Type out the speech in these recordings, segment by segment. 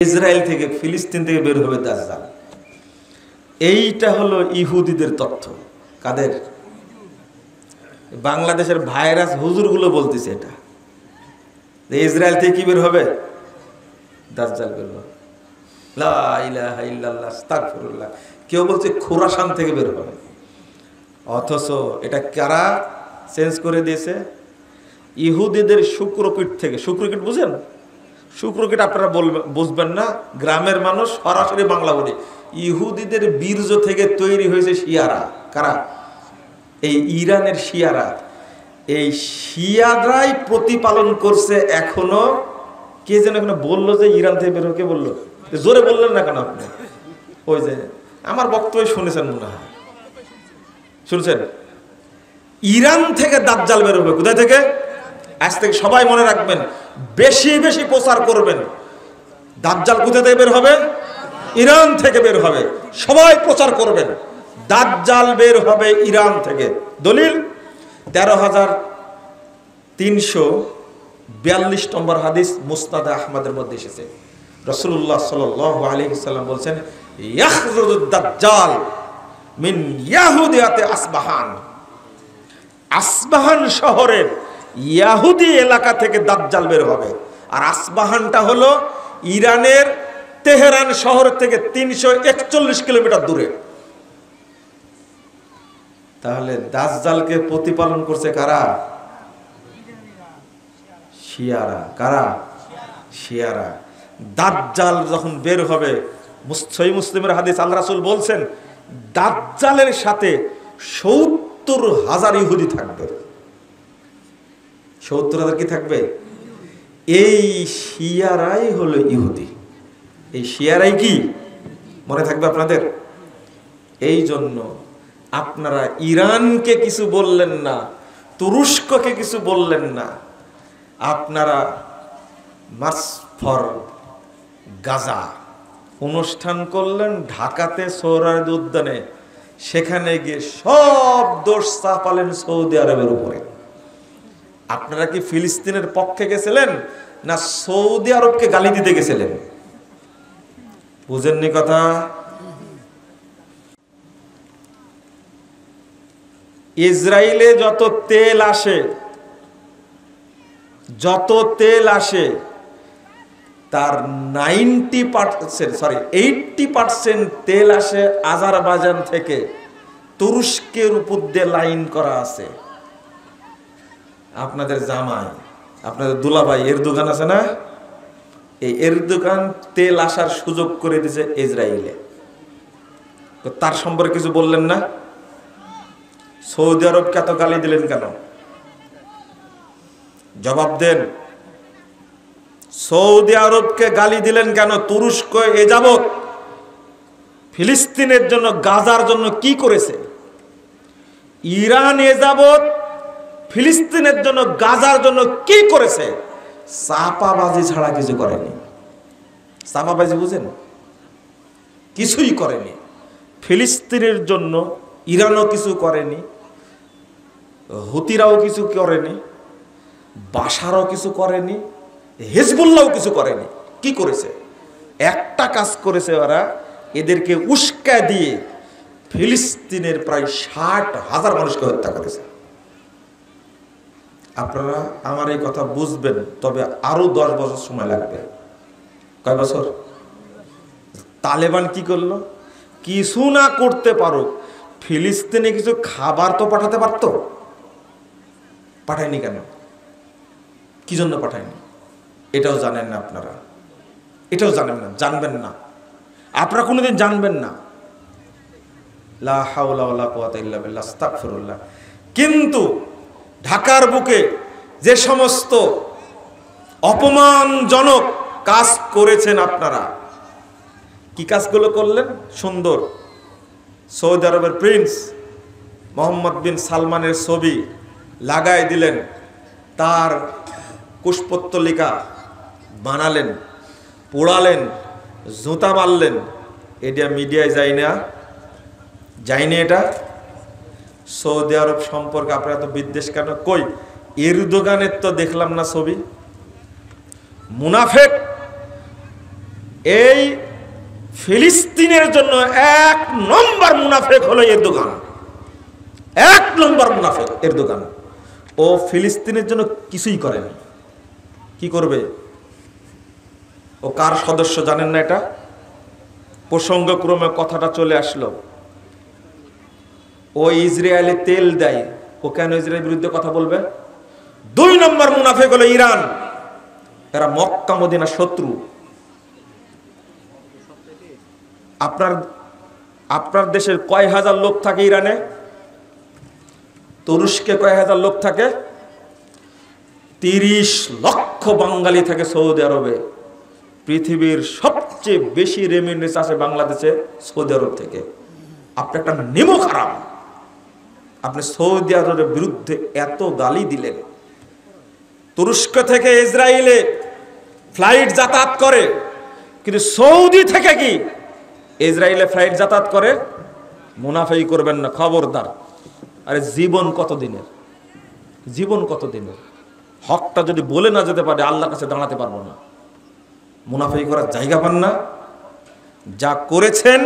Israel থেকে ফিলিস্তিন থেকে বের হবে দাজ্জাল। এইটা হলো ইহুদিদের তথ্য। কাদের? বাংলাদেশের ভাইরাস হুজুরগুলো বলতেছে এটা, যে ইসরায়েল থেকে কি বের হবে? দাজ্জাল বের হবে। লা ইলাহা ইল্লাল্লাহ, আস্তাগফিরুল্লাহ। কেউ বলছে খোরাসান থেকে বের হবে, অথচ এটা কারা চেঞ্জ করে দিয়েছে? ইহুদিদের শুক্রকীট থেকে। শুক্রকীট বুঝেন? শুক্রকীট আপনারা বুঝবেন না, গ্রামের মানুষ সরাসরি বাংলা বলে। ইহুদিদের বীর্য থেকে তৈরি হয়েছে শিয়ারা। কারা? এই ইরানের শিয়ারা। এই শিয়ারাই প্রতিপালন করছে এখনো। কে যেন এখনো বললো যে ইরান থেকে বের কে বললো? জোরে বললেন না কেন আপনি? ওই যে আমার বক্তব্য শুনেছেন মনে হয়, শুনছেন? ইরান থেকে দাজ্জাল বের হবে। কোথায় থেকে? আজ থেকে সবাই মনে রাখবেন, বেশি বেশি প্রচার করবেন। দাজ্জাল কোথা থেকে বের হবে? ইরান থেকে বের হবে। সবাই প্রচার করবেন, দাজ্জাল বের হবে ইরান থেকে। দলিল 13,342 নম্বর হাদিস মুসনাদে আহমদের মধ্যে এসেছে। রাসূলুল্লাহ সাল্লাল্লাহু আলাইহি ওয়াসাল্লাম বলেছেন, ইয়াখরুজুদ দাজ্জাল মিন ইয়াহুদিয়াতে আসবাহান। আসবাহান শহরের ইয়াহুদি এলাকা থেকে দাজ্জাল বের হবে। আর আসবাহানটা হলো ইরানের তেহরান শহর থেকে 341 কিলোমিটার দূরে। তাহলে দাজ্জালকে প্রতিপালন করছে কারা? শিয়ারা। কারা? শিয়ারা। দাজ্জাল যখন বের হবে, সহিহ মুসলিমের হাদিস, আল্লাহ রাসূল বলছেন দাজ্জালের সাথে 70,000 ইহুদি থাকবে। 70,000 কি থাকবে? এই শিয়ারাই হলো ইহুদি। এই শিয়ারাই কি মনে থাকবে আপনাদের? এই জন্য আপনারা ইরানকে কিছু বললেন না, তুরস্ককে কিছু বললেন না, আপনারা মার্চ ফর গাজা অনুষ্ঠান করলেন ঢাকাতে সোহরাওয়ার্দী উদ্যানে। সেখানে গিয়ে সব দোষ চাপালেন সৌদি আরবের উপরে। আপনারা কি ফিলিস্তিনের পক্ষে গেছিলেন না সৌদি আরবকে গালি দিতে গেছিলেন? বুঝেননি কথা? ইসরায়েলে যত তেল আসে তার 80% তেল আসে আজারবাইজান থেকে। তুরস্কের উপর দিয়ে লাইন করা আছে। আপনাদের জামাই, আপনাদের দুলাভাই এরদোগান আছে না? এই এরদোগান তেল আসার সুযোগ করে দিয়েছে ইসরায়েলে। তো তার সম্পর্কে কিছু বললেন না? সৌদি আরবকে এত গালি দিলেন কেন? জবাব দেন। সৌদি আরবকে গালি দিলেন কেন? তুরস্ক এ যাবৎ ফিলিস্তিনের জন্য, গাজার জন্য কি করেছে? ইরান এ যাবৎ ফিলিস্তিনের জন্য, গাজার জন্য কি করেছে? চাপাবাজি ছাড়া কিছু করেনি। চাপাবাজি বুঝেন? কিছুই করেনি। ফিলিস্তিনের জন্য ইরানও কিছু করেনি, হুতিরাও কিছু করেনি, বাশারও কিছু করেনি, হিজবুল্লাহও কিছু করেনি। কি করেছে? একটা কাজ করেছে ওরা, এদেরকে উস্কা দিয়ে ফিলিস্তিনের প্রায় 60,000 মানুষকে হত্যা করেছে। আপনারা আমার এই কথা বুঝবেন, তবে আরো 10 বছর সময় লাগবে। কয় বছর? তালেবান কি করলো? কিছু না করতে পারো, ফিলিস্তিনে কিছু খাবার তো পাঠাতে পারতো। পাঠায়নি কেন? কি জন্য পাঠায়নি? এটাও জানেন না আপনারা। এটাও জানেন না, জানবেন না, আপনারা কোনোদিন জানবেন না। লা হাওলা ওয়ালা কুওয়াতা ইল্লা বিল্লাহ, আস্তাগফিরুল্লাহ। কিন্তু ঢাকার বুকে যে সমস্ত অপমানজনক কাজ করেছেন আপনারা, কি কাজগুলো করলেন? সুন্দর সৌদি আরবের প্রিন্স মোহাম্মদ বিন সালমানের ছবি লাগাই দিলেন, তার কুশপুত্তলিকা বানালেন, পোড়ালেন, জুতা মারলেন। এটা মিডিয়ায় যায়নি। এটা সৌদি আরব সম্পর্কে আপনারা তো বিদ্বেষ কেন? কই এরদোগানের তো দেখলাম না ছবি। মুনাফেক এই ফিলিস্তিনের জন্য 1 নম্বর মুনাফেক হলো এরদোগান। 1 নম্বর মুনাফেক এরদোগান। ও ফিলিস্তিনের জন্য কিছুই করে না। কি করবে? ও কার সদস্য জানেন না? এটা প্রসঙ্গক্রমে কথাটা চলে আসলো। ও ইসরায়েলে তেল দেয়। ও কেন ইসরায়েলের বিরুদ্ধে কথা বলবে? 2 নম্বর মুনাফেক হলো ইরান। এরা মক্কা মদিনার শত্রু। আপনার দেশের কয় হাজার লোক থাকে ইরানে? তুরস্কে কয় হাজার লোক থাকে? 30 লক্ষ বাঙালি থাকে সৌদি আরবে। পৃথিবীর সবচেয়ে বেশি রেমিটেন্স আসে বাংলাদেশে সৌদি আরব থেকে। আপনি একটা নিমক হারাম, আপনি সৌদি আরবের বিরুদ্ধে এত গালি দিলেন। তুরস্ক থেকে ইসরায়েলে ফ্লাইট যাতায়াত করে, কিন্তু সৌদি থেকে কি ইসরায়েলে ফ্লাইট যাতায়াত করে? মুনাফেই করবেন না, খবরদার। আরে জীবন কত দিনের? জীবন কত দিনের? হকটা যদি বলে না যেতে পারে আল্লাহর কাছে দাঁড়াতে পারবো না। মুনাফেই করার জায়গা পান না। যা করেছেন,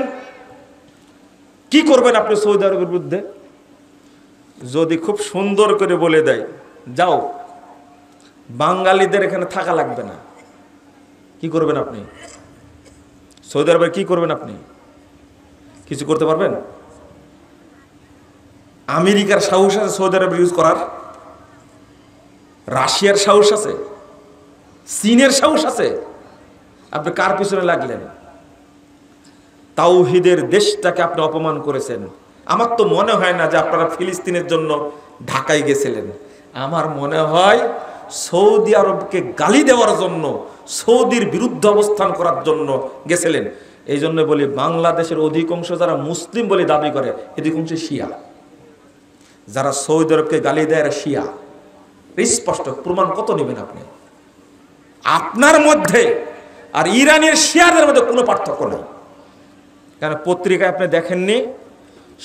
কি করবেন আপনি সৌদি আরবের বিরুদ্ধে? যদি খুব সুন্দর করে বলে দেয় যাও বাঙালিদের এখানে থাকা লাগবে না, কি করবেন আপনি? সৌদি আরবে কি করবেন আপনি? কিছু করতে পারবেন? আমেরিকার সাহস আছে সৌদি আরব ইউজ করার? রাশিয়ার সাহস আছে? চীনের সাহস আছে? আপনি কার পিছনে লাগলেন? তাওহীদের দেশটাকে আপনি অপমান করেছেন। আমার তো মনে হয় না যে আপনারা ফিলিস্তিনের জন্য ঢাকায় গেছিলেন। আমার মনে হয় সৌদি আরবকে গালি দেওয়ার জন্য, সৌদির বিরুদ্ধে অবস্থান করার জন্য গেছিলেন। এই জন্য বলি, বাংলাদেশের অধিকাংশ যারা মুসলিম বলে দাবি করে, অধিকাংশ শিয়া। যারা সৌদি আরবকে গালি দেয় এরা শিয়া। স্পষ্ট প্রমাণ কত নেবেন আপনি? আপনার মধ্যে আর ইরানের শিয়াদের মধ্যে কোনো পার্থক্য নেই। কেন পত্রিকায় আপনি দেখেননি?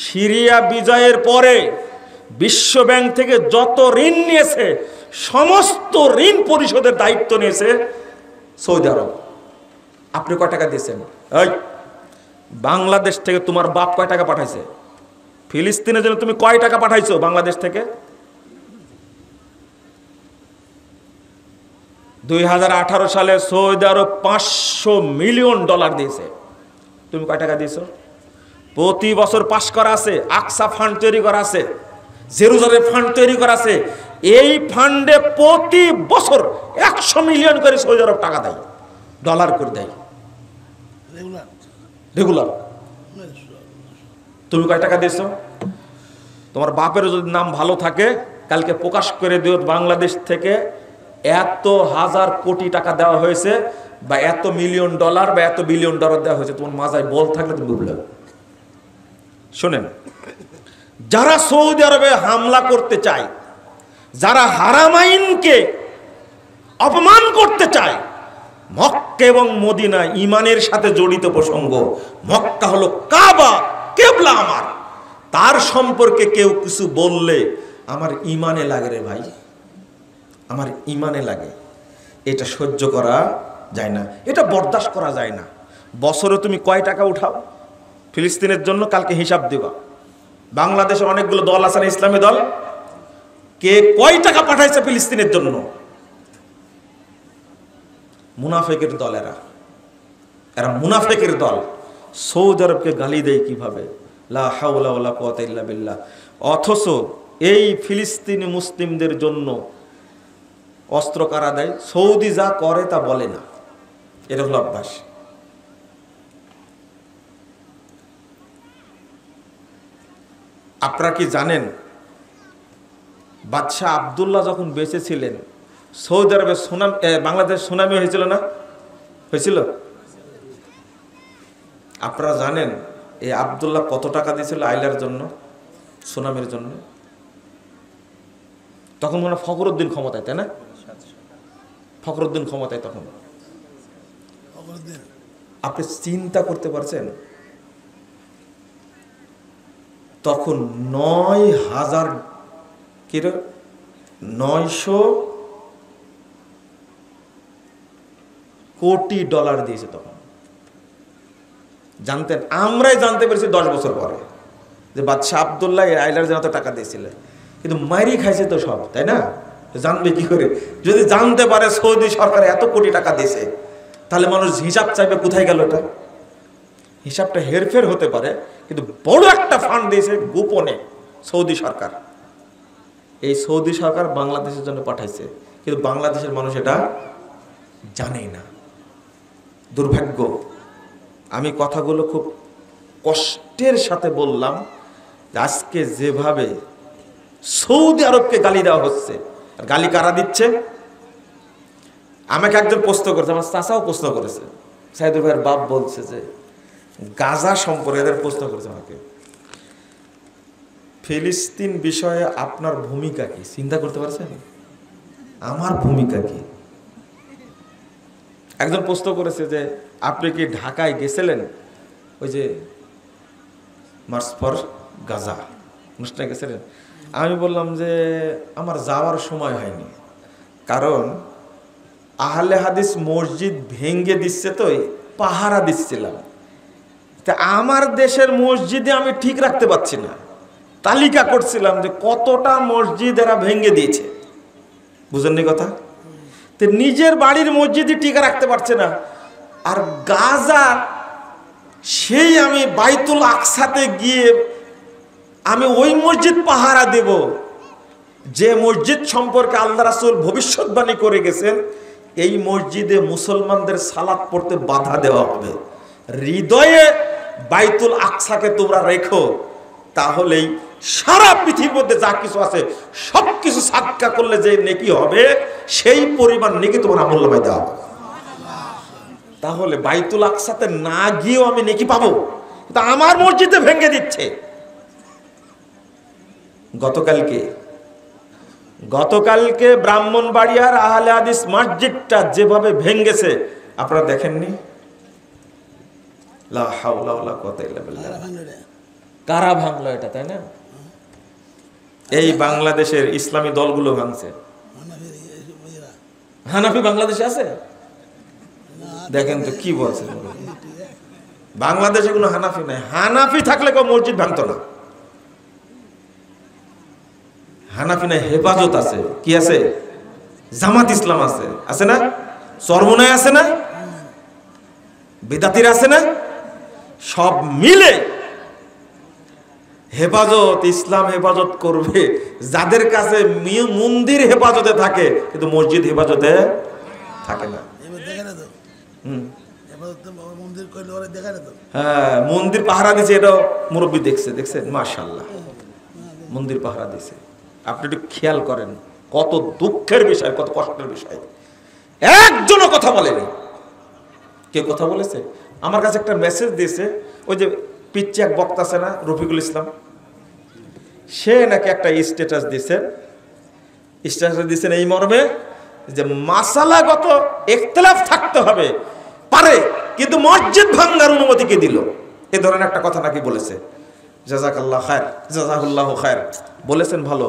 সিরিয়া বিজয়ের পরে বিশ্ব ব্যাংক থেকে যত ঋণ নিয়েছে সমস্ত ঋণ পরিশোধের দায়িত্ব নিয়েছে সৌদি আরব। আপনি কয় টাকা দিয়েছেন? এই বাংলাদেশ থেকে তোমার বাপ কয় টাকা পাঠাইছে? ফিলিস্তিনের জন্য তুমি কয় টাকা পাঠাইছো বাংলাদেশ থেকে? 2018 সালে সৌদি আরব $500 মিলিয়ন দিয়েছে। তুমি কয় টাকা দিয়েছো? প্রতি বছর পাস করা আছে, আকসা ফান্ড তৈরি করা আছে, জেরুজালেম ফান্ড তৈরি করা আছে। এই ফান্ডে প্রতি বছর 100 মিলিয়ন করে সৌদি আরব টাকা দেয়, ডলার করে দেয় রেগুলার। তুমি কয় টাকা দিয়েছো? তোমার বাপের যদি নাম ভালো থাকে কালকে প্রকাশ করে দিও বাংলাদেশ থেকে এত হাজার কোটি টাকা দেওয়া হয়েছে, বা এত মিলিয়ন ডলার বা এত বিলিয়ন ডলার দেওয়া হয়েছে। তোমার মাথায় বল থাকলে তুমি বুঝলে। শোনেন, যারা সৌদি আরবে হামলা করতে চায়, যারা হারামাইনকে অপমান করতে চায়, মক্কা এবং মদিনা ইমানের সাথে জড়িত প্রসঙ্গ। মক্কা হলো কাবা, কেবলা আমার। তার সম্পর্কে কেউ কিছু বললে আমার ইমানে লাগে রে ভাই, আমার ইমানে লাগে। এটা সহ্য করা যায় না, এটা বরদাস্ত করা যায় না। বছরে তুমি কয় টাকা উঠাও ফিলিস্তিনের জন্য? কালকে হিসাব দিবা। বাংলাদেশে অনেকগুলো দল আছে না, ইসলামী দল, কে কয় টাকা পাঠাইছে ফিলিস্তিনের জন্য? মুনাফেকের দল এরা, এরা মুনাফেকের দল। সৌদি আরবকে গালি দেয় কিভাবে? লা হাওলা ওয়ালা কুওয়াতা ইল্লা বিল্লাহ। অথচ এই ফিলিস্তিনি মুসলিমদের জন্য অস্ত্র কারা দেয়? সৌদি যা করে তা বলে না, এটা হলো অভ্যাস। আপনারা কি জানেন বাদশাহ আব্দুল্লাহ যখন বেঁচে ছিলেন সৌদি আরবে বাংলাদেশ সুনামি হয়েছিল না? হয়েছিল? আপনারা জানেন এই আব্দুল্লাহ কত টাকা দিয়েছিল আইলার জন্য, সুনামির জন্য? তখন মনে ফখরুদ্দিন ক্ষমতায়, তাই না? ফখরুদ্দিন ক্ষমতায় তখন। আপনি চিন্তা করতে পারছেন? তখন 900 কোটি ডলার দিয়েছে তখন। জানতেন? আমরাই জানতে পেরেছি 10 বছর পরে যে বাদশাহ আব্দুল্লাহ আইলার জন্য টাকা দিয়েছিল, কিন্তু মারি খাইছে তো সব, তাই না? জানবে কি করে? যদি জানতে পারে সৌদি সরকার এত কোটি টাকা দিয়েছে, তাহলে মানুষ হিসাব চাইবে কোথায় গেল এটা। হিসাবটা হেরফের হতে পারে, কিন্তু বড় একটা ফান্ড দিয়েছে গোপনে সৌদি সরকার। এই সৌদি সরকার বাংলাদেশের জন্য পাঠাইছে, কিন্তু বাংলাদেশের মানুষ এটা জানেই না। দুর্ভাগ্য। আমি কথাগুলো খুব কষ্টের সাথে বললাম, আজকে যেভাবে সৌদি আরবকে গালি দেওয়া হচ্ছে, আর গালি কারা দিচ্ছে? আমাকে একজন প্রশ্ন করেছে, আমার চাচাও প্রশ্ন করেছে, সাইদুল ভাইয়ের বাপ বলছে যে গাজা সম্পর্কে এদের প্রশ্ন করেছে আমাকে, ফিলিস্তিন বিষয়ে আপনার ভূমিকা কি? চিন্তা করতে পারছেন আমার ভূমিকা কি? একজন প্রশ্ন করেছে যে আপনি কি ঢাকায় গেছিলেন ওই যে মার্চ ফর গাজা অনুষ্ঠানে গেছিলেন? আমি বললাম যে আমার যাওয়ার সময় হয়নি, কারণ আহলে হাদিস মসজিদ ভেঙ্গে দিচ্ছে তো পাহারা দিচ্ছিলাম। তা আমার দেশের মসজিদে আমি ঠিক রাখতে পারছি না, তালিকা করছিলাম যে কতটা মসজিদ এরা ভেঙ্গে দিয়েছে। বুঝেননি কথা? তো নিজের বাড়ির মসজিদই টিকে রাখতে পারছে না, আর গাজা সেই আমি বাইতুল আকসাতে গিয়ে আমি ওই মসজিদ পাহারা দেব যে মসজিদ সম্পর্কে আল্লাহ রাসূল ভবিষ্যৎবাণী করে গেছেন, এই মসজিদে মুসলমানদের সালাত পড়তে বাধা দেওয়া হবে। হৃদয়ে বাইতুল আকসাকে তোমরা রেখো, তাহলেই সারা পৃথিবীর মধ্যে যা কিছু আছে সবকিছু সাদকা করলে যে নেকি হবে, সেই পরিমাণ নেকি তোমার আমলনামায় দেওয়া হবে। তাহলে বাইতুল আকসাতে না গিয়েও আমি নেকি পাবো, তা আমার মসজিদে ভেঙে দিচ্ছে। গতকালকে ব্রাহ্মণবাড়িয়ার আহলে হাদিস মসজিদটা যেভাবে ভেঙেছে আপনারা দেখেননি? লা হাওলা ওয়ালা কুওয়াতা ইল্লা বিল্লাহ। কারা ভাঙলো এটা, তাই না? এই বাংলাদেশের ইসলামী দলগুলো ভাঙছে। হানাফি বাংলাদেশে আছে? দেখেন তো কি বলছে, বাংলাদেশে কোনো হানাফি নাই। হানাফি থাকলে কেউ মসজিদ ভাঙতো না। হানাফি নাই, হেফাজত আছে। কি আছে? জামাত ইসলাম আছে, আছে না? চরমনায় আছে না? বিদাতির আছে না? সব মিলে হেফাজত, ইসলাম হেফাজত করবে। যাদের কাছে মন্দির হেফাজতে থাকে কিন্তু মসজিদ হেফাজতে থাকে না। হ্যাঁ, মন্দির পাহারা দিছে, এটাও মুরব্বী দেখছেন মাশাআল্লাহ, মন্দির পাহারা দিছে। আপনি একটু খেয়াল করেন, কত দুঃখের বিষয়, কত কষ্টের বিষয়। একজনও কথা বলেনি। কে কথা বলেছে? আমার কাছে একটা মেসেজ দিয়েছে, ওই যে পিচ্ছি এক বক্তা আছে না, রফিকুল ইসলাম, সে নাকি একটা স্ট্যাটাস দিয়েছেন এই মর্মে যে মাসালাগত ইখতিলাফ থাকতে হবে পারে, কিন্তু মসজিদ ভাঙার অনুমতি কে দিল? এ ধরনের একটা কথা নাকি বলেছে। জাযাকাল্লাহ খায়র, জাযাহুল্লাহু খায়র, বলেছেন ভালো,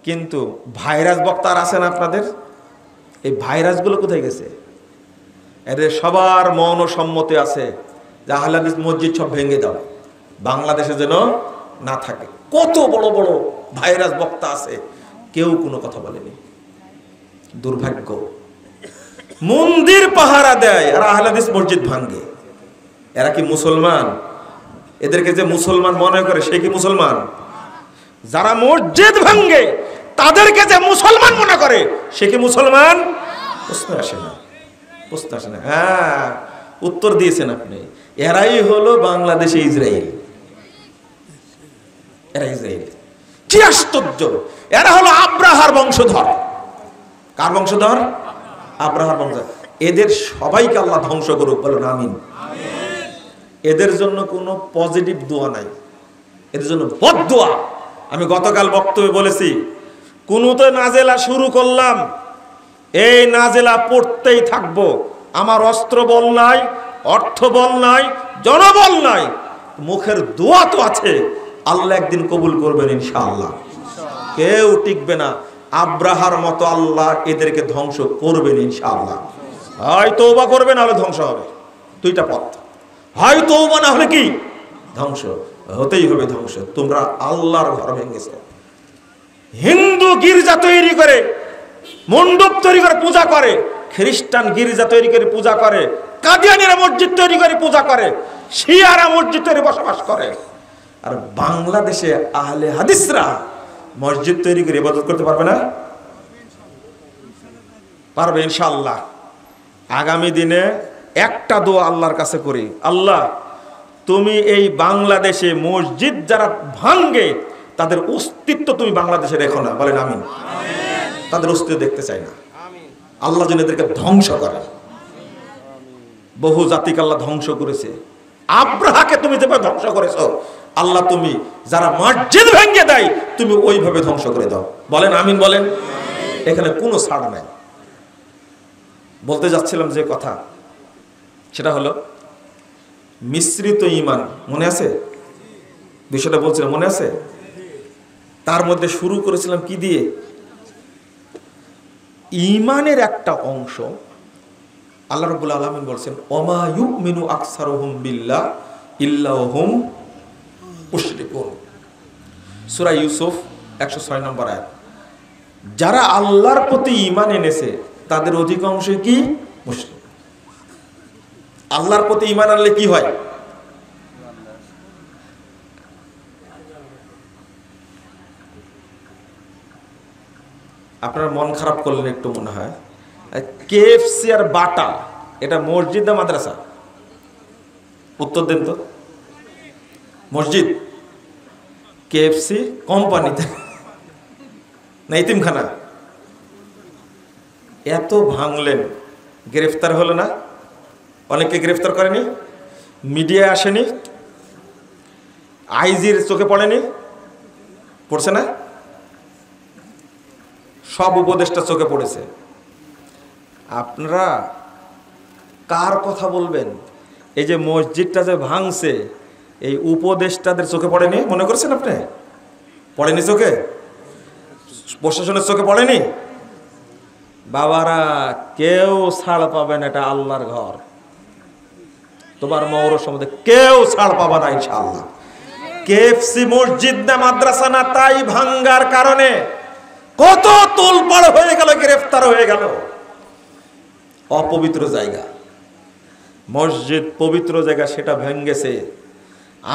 কিন্তু ভাইরাস বক্তা আর আছেন আপনাদের, এই ভাইরাসগুলো কোথায় গেছে? এদের সবার মৌন সম্মতি আছে যে আহলে হাদিস মসজিদ সব ভেঙে দাও, বাংলাদেশে যেন না থাকে। কত বড় বড় ভাইরাস বক্তা আছে, কেউ কোনো কথা বলেনি। দুর্ভাগ্য। মন্দির পাহারা দেয় আর আহলে হাদিস মসজিদ ভাঙে। এরা কি মুসলমান? এদেরকে যে মুসলমান মনে করে সে কি মুসলমান? যারা মসজিদ ভাঙে তাদেরকে যে মুসলমান মনে করে সে কি মুসলমান? প্রশ্ন আসে না, প্রশ্ন আসে না। হ্যাঁ, উত্তর দিয়েছেন আপনি। এরাই হলো বাংলাদেশে ইসরায়েল। এরা ইসরায়েল। কি আশ্চর্য! এরা হলো আব্রাহার বংশধর। কার বংশধর? আব্রাহার বংশধর। এদের সবাইকে আল্লাহ ধ্বংস করুক, বলেন আমিন। এদের জন্য কোনো পজিটিভ দোয়া নাই, এদের জন্য বদদোয়া। আমি গতকাল বক্তব্যে বলেছি, কুনুতে নাজেলা শুরু করলাম, এই নাজেলা পড়তেই থাকবো। আমার অস্ত্র বল নাই, অর্থ বল নাই, জনবল নাই, মুখের দোয়া তো আছে। আল্লাহ একদিন কবুল করবেন ইনশাআল্লাহ। কেউ টিকবে না। আব্রাহার মতো আল্লাহ এদেরকে ধ্বংস করবেন ইনশাআল্লাহ। হয় তওবা করবে, না হলে ধ্বংস হবে। দুইটা পথ, হয় তওবা না হলে কি ধ্বংস, হতেই হবে ধ্বংস। তোমরা আল্লাহর ঘর ভেঙেছো। হিন্দু গির্জা তৈরি করে, মণ্ডপ তৈরি করে পূজা করে, খ্রিস্টান গির্জা তৈরি করে পূজা করে, কাদিয়ানীরা মসজিদ তৈরি করে পূজা করে, শিয়ারা মসজিদ তৈরি বসবাস করে। আর বাংলাদেশে আহলে হাদিসরা মসজিদ তৈরি করে ইবাদত করতে পারবে না? পারবে ইনশাআল্লাহ। আগামী দিনে একটা দোয়া আল্লাহর কাছে করি, আল্লাহ তুমি এই বাংলাদেশে মসজিদ যারা ভাঙ্গে তাদের অস্তিত্ব তুমি বাংলাদেশে রেখো না, বলেন আমিন। তাদের অস্তিত্ব দেখতে চাই না, আল্লাহ যেন এদেরকে ধ্বংস করে। বহু জাতিকে আল্লাহ ধ্বংস করেছে, আব্রাহাকে তুমি যেভাবে ধ্বংস করেছো, আল্লাহ তুমি যারা মসজিদ ভেঙে দেয় তুমি ওইভাবে ধ্বংস করে দাও, বলেন আমিন বলেন। এখানে কোনো ছাড় নাই। বলতে যাচ্ছিলাম যে কথা, সেটা হলো মিশ্রিত ঈমান, মনে আছে বিষয়টা বলছিলাম, মনে আছে? তার মধ্যে শুরু করেছিলাম কি দিয়ে? ঈমানের একটা অংশ আল্লাহ রাব্বুল আলামিন বলছেন ওমা ইউমিনু আকসারুহুম বিল্লাহ ইল্লা হুম মুশরিকুন, সূরা ইউসুফ 106 নম্বর আয়াত। যারা আল্লাহর প্রতি ঈমান এনেছে তাদের অধিকাংশই কি মুশরিক। আল্লাহর প্রতি ঈমান আনলে কি হয়? আপনারা মন খারাপ করলেন একটু মনে হয়। কেএফসি আর বাটা এটা মসজিদ না মাদ্রাসা? উত্তর দেন তো। মসজিদ। কেএফসি কোম্পানিতে না ইতিমখানা? এত ভাঙলেন, গ্রেফতার হলো না? অনেকে গ্রেফতার করেনি, মিডিয়ায় আসেনি, আইজির চোখে পড়েনি, পড়ছে না? সব উপদেষ্টা চোখে পড়েছে। আপনারা কার কথা বলবেন? এই যে মসজিদটা যে ভাঙছে, এই উপদেষ্টাদের চোখে পড়েনি মনে করছেন আপনি? পড়েনি চোখে? প্রশাসনের চোখে পড়েনি? বাবারা কেউ ছাড় পাবে না, এটা আল্লাহর ঘর। তোমার মৌর সম্বন্ধে কেউ ছাড় পাবে না ইনশাআল্লাহ। কেএফসি মসজিদ না মাদ্রাসা না, তাই ভাঙ্গার কারণে কত তোলপাড় হয়ে গেল, গ্রেফতার হয়ে গেল। অপবিত্র জায়গা, মসজিদ পবিত্র জায়গা, সেটা ভেঙ্গেছে।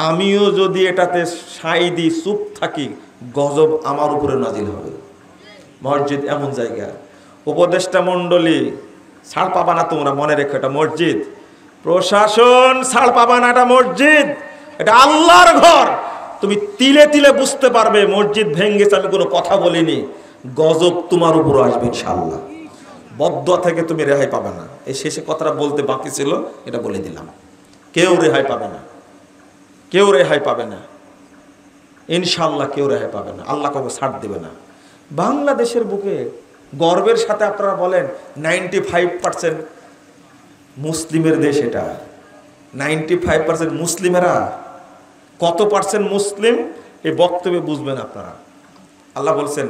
আমিও যদি এটাতে সাই দিই, চুপ থাকি, গজব আমার উপরে নাজিল হবে। মসজিদ এমন জায়গা, উপদেষ্টা মণ্ডলী ছাড় পাবা না তোমরা, মনে রেখো এটা মসজিদ। প্রশাসন ছাড় পাবা না, এটা মসজিদ, এটা আল্লাহর ঘর। তুমি তিলে তিলে বুঝতে পারবে মসজিদ ভেঙ্গেছে, আমি কোনো কথা বলিনি, গজব তোমার উপর আসবে ইনশাআল্লাহ। বদদুয়া থেকে তুমি রেহাই পাবে না। এই শেষে কথাটা বলতে বাকি ছিল, এটা বলে দিলাম। কেউ রেহাই পাবে না, কেউ রেহাই পাবে না ইনশাআল্লাহ, কেউ রেহাই পাবে না। আল্লাহ কাউকে ছাড় দেবে না। বাংলাদেশের বুকে গর্বের সাথে আপনারা বলেন 95% মুসলিমের দেশ এটা। 95% মুসলিমেরা, কত পার্সেন্ট মুসলিম এই বক্তব্যে বুঝবেন আপনারা। আল্লাহ বলছেন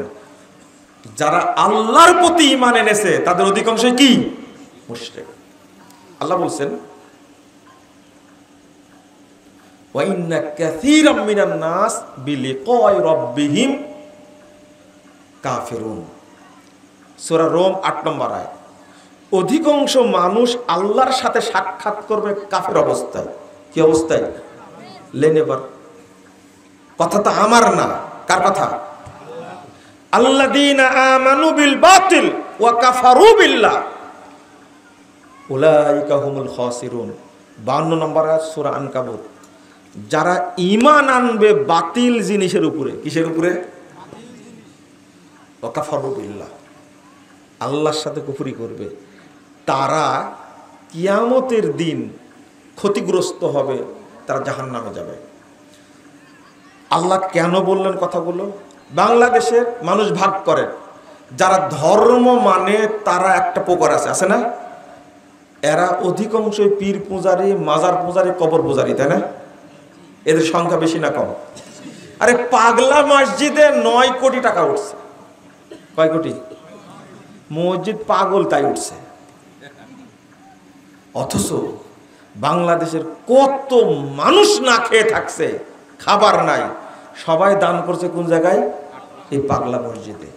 যারা আল্লাহর প্রতি ঈমান এনেছে তাদের অধিকাংশই কি মুশরিক। আল্লাহ বলছেন ওয়া ইন্না কাসীরাম মিনান নাস বিলিকাই রাব্বিহিম কাফিরুন, সূরা রোম 8 নম্বর আয়াত। অধিকাংশ মানুষ আল্লাহর সাথে সাক্ষাৎ করবে কাফের অবস্থায়। কি অবস্থায়? লেনেবার কথা তো আমার না, কার কথা? আল্লাযীনা আমানু বিল বাতিল ওয়া কাফারু বিল্লাহ উলাইকা হুমুল খাসিরুন, 52 নম্বর আয়াত সূরা আনকাবুত। যারা ঈমান আনবে বাতিল জিনিসের উপরে, কিসের উপরে? ওয়া কাফারু বিল্লাহ, আল্লাহর সাথে কুফরি করবে, তারা কিয়ামতের দিন ক্ষতিগ্রস্ত হবে, তারা জাহান্নামে যাবে। আল্লাহ কেন বললেন কথাগুলো? বাংলাদেশের মানুষ ভাগ করে, যারা ধর্ম মানে তারা একটা প্রকার আছে না? এরা অধিকাংশই পীর পূজারী, মাজার পূজারী, কবর পূজারী, তাই না? এদের সংখ্যা বেশি না কম? আরে পাগলা মসজিদে 9 কোটি টাকা উঠছে। কয় কোটি? মসজিদ পাগল তাই উঠছে। অথচ বাংলাদেশের কত মানুষ না খেয়ে থাকছে, খাবার নাই, সবাই দান করছে কোন জায়গায়? এই পাগলা মসজিদে।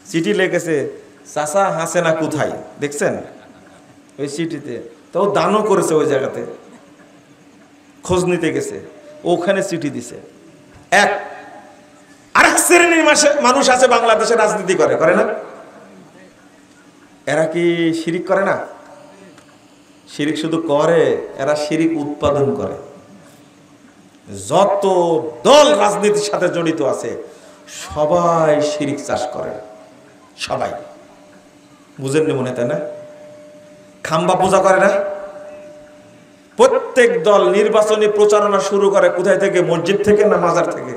চিঠি লেগেছে, চাচা হাসেনা কোথায় দেখছেন ওই চিঠিতে, তো দানও করেছে ওই জায়গাতে, খোঁজ নিতে গেছে, ওখানে চিঠি দিছে। আরেক শ্রেণীর মানুষ আছে বাংলাদেশে রাজনীতি করে না? এরা কি শিরিক করে না? শিরিক শুধু করে, এরা শিরিক উৎপাদন করে। যত দল রাজনীতির সাথে জড়িত আছে সবাই শিরিক চাষ করে, সবাই। বুঝেননি মনে, তাই না? খাম্বা পূজা করে না? প্রত্যেক দল নির্বাচনী প্রচারণা শুরু করে কোথায় থেকে? মসজিদ থেকে না মাজার থেকে?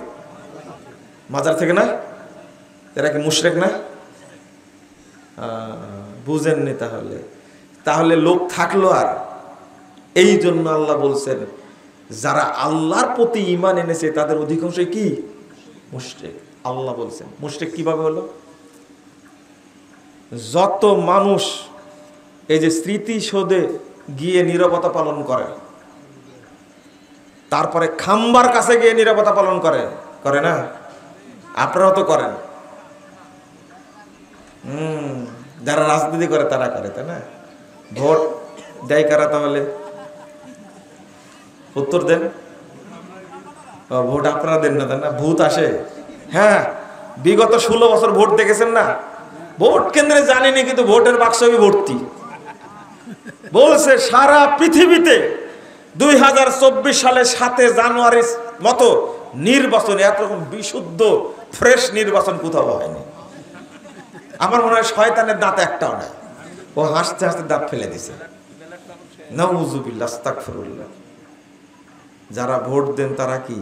মাজার থেকে না? এরা কি মুশরিক না? বুঝেননি তাহলে? তাহলে লোক থাকলো আর। এই জন্য আল্লাহ বলছেন যারা আল্লাহর প্রতি ঈমান এনেছে তাদের অধিকাংশই কি? মুশরিক। আল্লাহ বলছেন মুশরিক কিভাবে হলো? যত মানুষ এই যে স্মৃতিসৌধে গিয়ে নীরবতা পালন করে, তারপরে খাম্বার কাছে গিয়ে নীরবতা পালন করে না? আপনারাও তো করেন। যারা রাজনীতি করে তারা করে, তাই না? ভোট দেয় কারা তাহলে? উত্তর দেন। ভোট আপনারা দেন না, তাই না? ভূত আসে। হ্যাঁ, বিগত 16 বছর ভোট দেখেছেন না? ভোট কেন্দ্রে জানিনি, কিন্তু ভোটের বাক্স ভর্তি। বলছে সারা পৃথিবীতে 2024 সালে 7 জানুয়ারির মতো নির্বাচন, এরকম বিশুদ্ধ ফ্রেশ নির্বাচন কোথাও হয়নি। আমার মনে হয় শয়তানের দাঁত একটাও নাই। ও হাসতে হাসতে দাঁত ফেলে দিছে। নাউযুবিল্লাহ, আস্তাগফিরুল্লাহ। যারা ভোট দেন তারা কি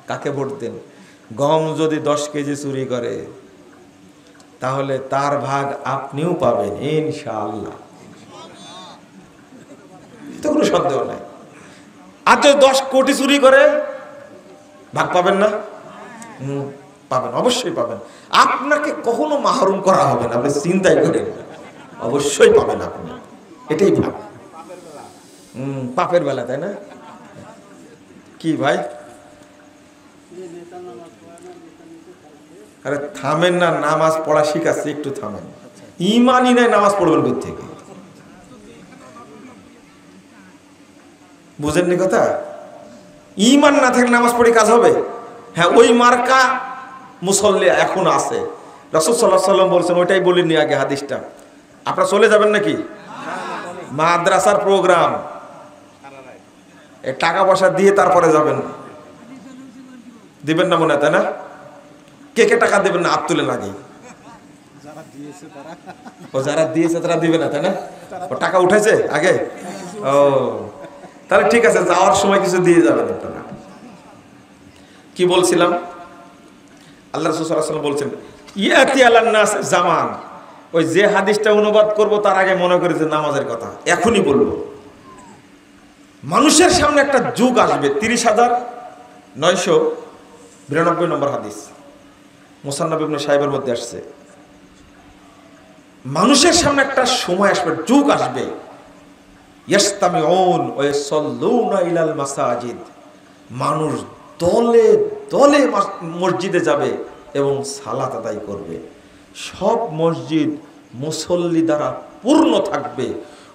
কাকে ভোট দেন? গম যদি 10 কেজি চুরি করে তাহলে তার ভাগ আপনিও পাবেন ইনশাআল্লাহ, তো কোনো সন্দেহ নাই। আর যদি 10 কোটি চুরি করে ভাগ পাবেন না? পাবেন, অবশ্যই পাবেন। আপনাকে কখনো মাহরুম করা হবে না, আপনি চিন্তাই করেন, অবশ্যই পাবেন আপনি। এটাই ভাগ পাপের বেলা, তাই না? কি ভাই, আরে থামেন না, নামাজ পড়া শিখাচ্ছে, একটু থামেন। ইমানই নাই, নামাজ পড়বেন কোথা থেকে? বুঝেননি কথা? ইমান না থাকলে নামাজ পড়ে কাজ হবে? হ্যাঁ, ওই মার্কা মুসল্লি এখন আছে। রাসূল সাল্লাল্লাহু আলাইহি ওয়াসাল্লাম বলছেন, ওইটাই বলিনি আগে হাদিসটা। আপনারা চলে যাবেন নাকি? মাদ্রাসার প্রোগ্রাম, টাকা পয়সা দিয়ে তারপরে যাবেন। দিবেন না মনে হয়, তাই না? কে কে টাকা দেবেন না? হাত তুলে লাগে। যারা দিয়েছে তারা দিবে না, তাই না? ও টাকা উঠেছে আগে। ও তাহলে ঠিক আছে, যাওয়ার সময় কিছু দিয়ে যাবেন আপনারা। কি বলছিলাম? আল্লাহ রাসূল সাল্লাল্লাহু আলাইহি ওয়াসাল্লাম বলছেন ইয়াতি আলান নাস জামান। ওই যে হাদিসটা অনুবাদ করব তার আগে মনে করি যে নামাজের কথা এখনই বলবো। মানুষের সামনে একটা যুগ আসবে, 30,992 নম্বর হাদিস, মুসান্নাফ ইবনে সাহিবের মধ্যে আসছে। মানুষের সামনে একটা সময় আসবে, যুগ আসবে, ইয়াসতামিউন ওয়া ইয়াসাল্লুনা ইলাল মাসাজিদ। মানুষ দলে দলে মসজিদে যাবে এবং সালাত আদায় করবে। সব মসজিদ মুসল্লি দ্বারা পূর্ণ থাকবে।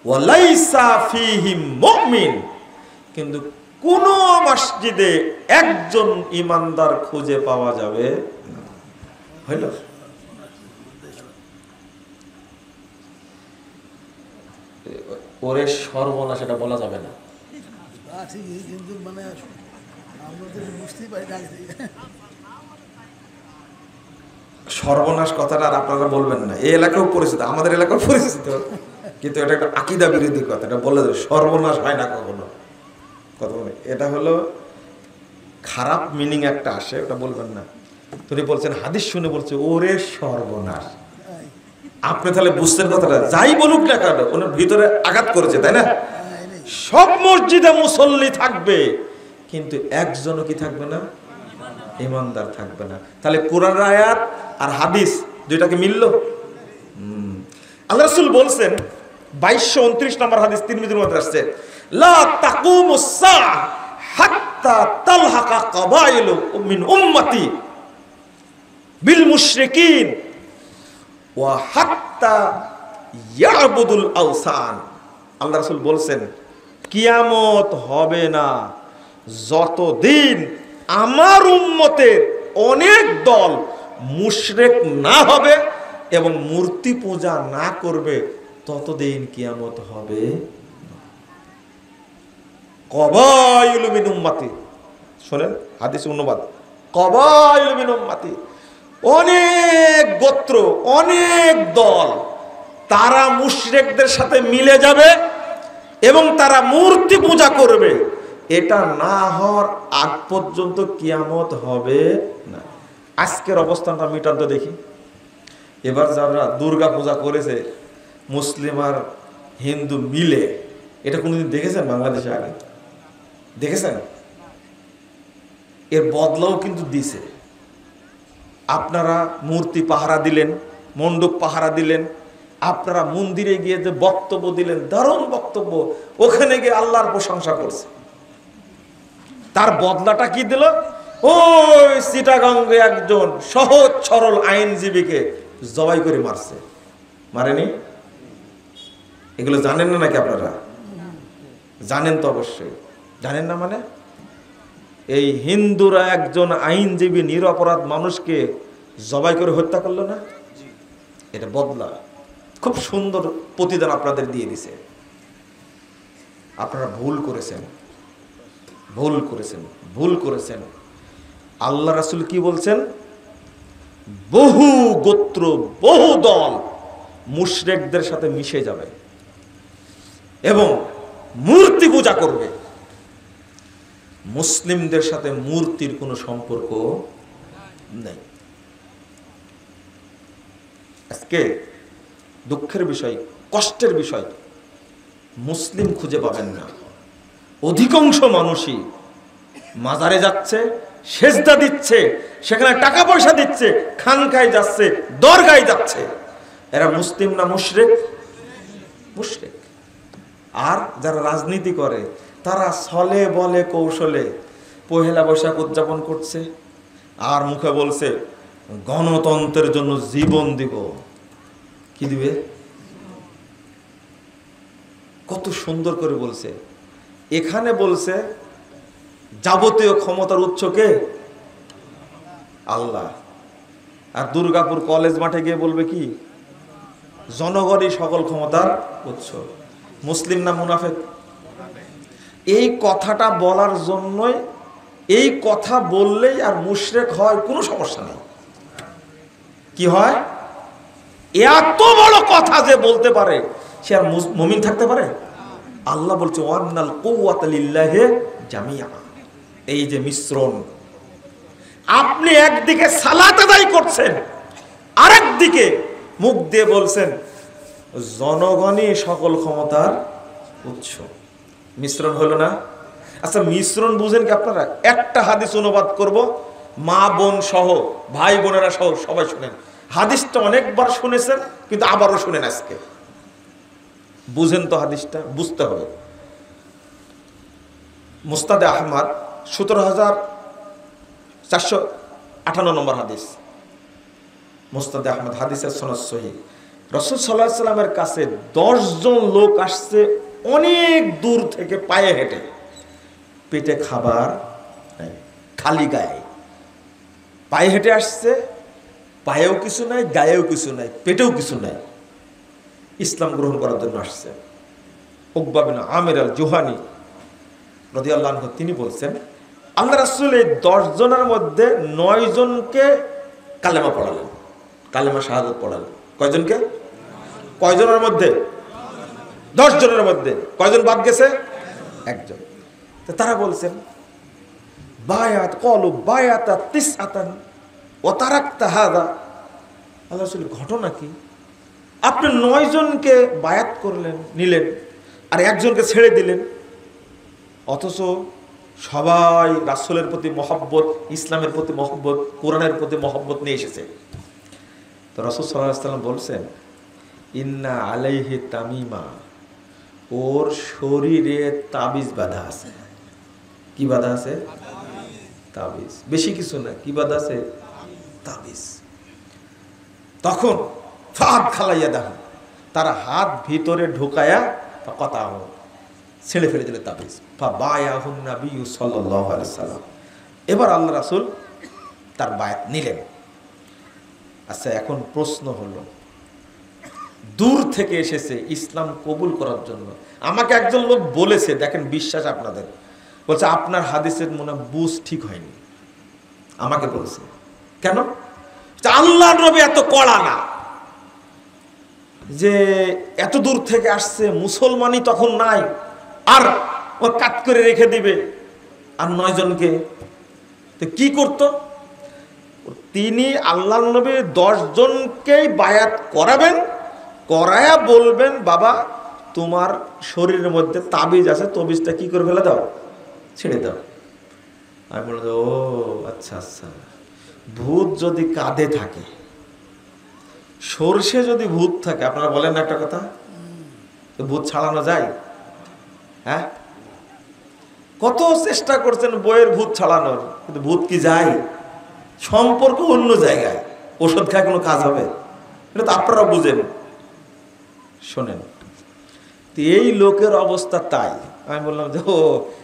ওয়ালাইসা ফীহি মুমিন, কিন্তু কোন মসজিদে একজন ইমানদার খুঁজে পাওয়া যাবে না। হইল? ওরে সর্বনাশ, এটা বলা যাবে না। সর্বনাশ কথাটা আর আপনারা বলবেন না। এই এলাকাও পরিচিত, আমাদের এলাকাও পরিচিত, কিন্তু এটা একটা আকীদা বিরোধী কথা। এটা বলে সর্বনাশ হয় না কখনো। কথা বলে এটা হলো খারাপ মিনিং একটা আসে, ওটা বলবেন না। তিনি বলছেন হাদিস শুনে বলছে ওরে সর্বনাশ। আপনি তাহলে বুঝছেন কথাটা, যাই বলুক না কেন ওনার ভিতরে আঘাত করেছে, তাই না? সব মসজিদে মুসল্লি থাকবে কিন্তু একজনও কি থাকবে না? ইমানদার থাকবে না। তাহলে কোরআন আয়াত আর হাদিস দুইটাকে মিলল। আল্লাহ রাসূল বলছেন 2229 নম্বর হাদিস তিরমিজির মধ্যে আসছে, লা তাকুমুস সাআ হাত্তা তালহাকা কাবাইলু মিন উম্মতি বিল মুশরিকিন ওয়া হাত্তা ইয়াবুদুল আওসান। আল্লাহ রাসূল বলছেন কিয়ামত হবে না যতদিন আমার উম্মতের অনেক দল মুশরিক না হবে এবং মূর্তি পূজা না করবে, ততদিন কিয়ামত হবে। কবাইলু মিন উম্মতি, শুনেন হাদিস অনুবাদ, কবাইলু মিন উম্মতি, অনেক গোত্র, অনেক দল, তারা মুশরিকদের সাথে মিলে যাবে এবং তারা মূর্তি পূজা করবে। এটা না হওয়ার আগ পর্যন্ত কিয়ামত হবে না। আজকের অবস্থানটা মিটান তো দেখি। এবার যারা দুর্গা পূজা করেছে মুসলিম আর হিন্দু মিলে, এটা কোনোদিন দেখেছেন বাংলাদেশে? আগে দেখেছেন? এর বদলাও কিন্তু দিছে। আপনারা মূর্তি পাহারা দিলেন, মণ্ডপ পাহারা দিলেন, আপনারা মন্দিরে গিয়ে যে বক্তব্য দিলেন, দারুণ বক্তব্য, ওখানে গিয়ে আল্লাহর প্রশংসা করছে। তার বদলাটা কি দিল? ওই চিটাগাঙ্গে একজন সহজ সরল আইনজীবীকে জবাই করে মারছে। মারেনি? এগুলো জানেন না নাকি আপনারা? জানেন তো অবশ্যই। জানেন না মানে? এই হিন্দুরা একজন আইনজীবী নিরপরাধ মানুষকে জবাই করে হত্যা করলো না? এটা বদলা। খুব সুন্দর প্রতিদান আপনাদের দিয়ে দিছে। আপনারা ভুল করেছেন, ভুল করেছেন, ভুল করেছেন। আল্লাহ রাসূল কি বলছেন? বহু গোত্র, বহু দল মুশরিকদের সাথে মিশে যাবে এবং মূর্তি পূজা করবে। মুসলিমদের সাথে মূর্তির কোনো সম্পর্ক নেই। আজকে দুঃখের বিষয়, কষ্টের বিষয়, মুসলিম খুঁজে পাবেন না। অধিকাংশ মানুষই মাজারে যাচ্ছে, সেজদা দিচ্ছে, সেখানে টাকা পয়সা দিচ্ছে, খানকায় যাচ্ছে, দরগায় যাচ্ছে। এরা মুসলিম না মুশরিক? মুশরিক। আর যারা রাজনীতি করে তারা ছলে বলে কৌশলে পহেলা বৈশাখ উদযাপন করছে আর মুখে বলছে গণতন্ত্রের জন্য জীবন দিব। কি দিবে? কত সুন্দর করে বলছে। এখানে বলছে যাবতীয় ক্ষমতার উৎস কে? আল্লাহ। আর দুর্গাপুর কলেজ মাঠে গিয়ে বলবে কি? জনগণই সকল ক্ষমতার উৎস। মুসলিম না মুনাফিক? এই কথাটা বলার জন্যই, এই কথা বললেই আর মুশরিক হয় কোনো সমস্যা নেই। কি হয়? এত বড় কথা যে বলতে পারে সে আর মুমিন থাকতে পারে? আল্লাহ বলছে ওয়ান্নাল কুওয়াতা লিল্লাহি জামিআ। এই যে মিশ্রণ, আপনি একদিকে সালাত আদায় করছেন, আরেকদিকে মুখ দিয়ে বলছেন জনগণই সকল ক্ষমতার উৎস। মিশ্রণ হলো না? আচ্ছা মিশ্রণ বুঝেন কি আপনারা? একটা হাদিস অনুবাদ করব, মা বোন সহ, ভাই বোনেরা সহ সবাই শুনেন। হাদিসটা অনেকবার শুনেছেন কিন্তু আবারও শুনেন আজকে। বুঝেন তো হাদিসটা? বুঝতে হবে। মুস্তাদে আহমদ 17,458 নম্বর হাদিস। মুস্তাদে আহমদ, হাদিসের সনদ সহিহ। রাসূল সাল্লাল্লাহু আলাইহি সাল্লামের কাছে 10 জন লোক আসছে অনেক দূর থেকে পায়ে হেঁটে। পেটে খাবার নাই, খালি গায়ে পায়ে হেঁটে আসছে। পায়েও কিছু নাই, গায়েও কিছু নাই, পেটেও কিছু নাই। ইসলাম গ্রহণ করার জন্য আসছে। উকবা বিন আমির আল জুহানি রাদিয়াল্লাহু আনহু তিনি বলছেন আল্লাহ রাসূল এই 10 জনের মধ্যে 9 জনকে কালেমা পড়ালেন, কালেমা শাহাদাত পড়ালেন। কয়জনকে? কয়জনের মধ্যে? 10 জনের মধ্যে। কয়জন বাদ গেছে? একজন। তো তারা বলছেন বায়াত ক্বালু বায়াতা তিসআতান ওয়া তারাকতা হাযা। আল্লাহ রাসূল ঘটনা কি? আপনি 9 জনকে বায়াত করলেন, নিলেন, আর একজনকে ছেড়ে দিলেন, অথচ সবাই রাসূলের প্রতি মহব্বত, ইসলামের প্রতি মহব্বত, কোরআনের প্রতি মহব্বত নিয়ে এসেছে। তো রাসূল সাল্লাল্লাহু আলাইহি ওয়াসাল্লাম বলছেন ইন্না আলাইহি তামিমা ওর শরীরে তাবিজ বাঁধা আছে। কি বাঁধা আছে? তাবিজ। বেশি কিছু না, কি বাঁধা আছে? তাবিজ। তখন ফাদ খালাইয়া দেখো, তারা হাত ভিতরে ঢুকায়া কথা ছেড়ে ফেলে দিল তাবিজ। এবার আল্লাহ রাসূল তার বায়াত নিলেন। আচ্ছা, এখন প্রশ্ন হলো, দূর থেকে এসেছে ইসলাম কবুল করার জন্য। আমাকে একজন লোক বলেছে, দেখেন বিশ্বাস আপনাদের, বলছে আপনার হাদিসের মনে বুঝ ঠিক হয়নি। আমাকে বলছে কেন? আল্লাহর নবী এত কড়া না, যে এত দূর থেকে আসছে, মুসলমানই তখন নাই, আর ও কাট করে রেখে দিবে আর 9 জনকে। তো কি করত তিনি? আল্লাহর নবী 10 জনকেই বায়াত করাবেন, করায়া বলবেন, বাবা তোমার শরীরের মধ্যে তাবিজ আছে, তাবিজটা কি করে ফেলে দাও, ছেড়ে দাও। আমি বললাম, ও আচ্ছা আচ্ছা, ভূত যদি কাঁধে থাকে, সরষে যদি ভূত থাকে, আপনারা বলেন না একটা কথা, তো ভূত ছাড়ানো যায়? হ্যাঁ, কত চেষ্টা করছেন বইয়ের ভূত ছাড়ানোর, কিন্তু ভূত কি যায়? সম্পর্ক অন্য জায়গায়, ওষুধ খায় কোনো কাজ হবে? এটা তো আপনারা বুঝেন। শোনেন, এই লোকের অবস্থা তাই। আমি বললাম যে ও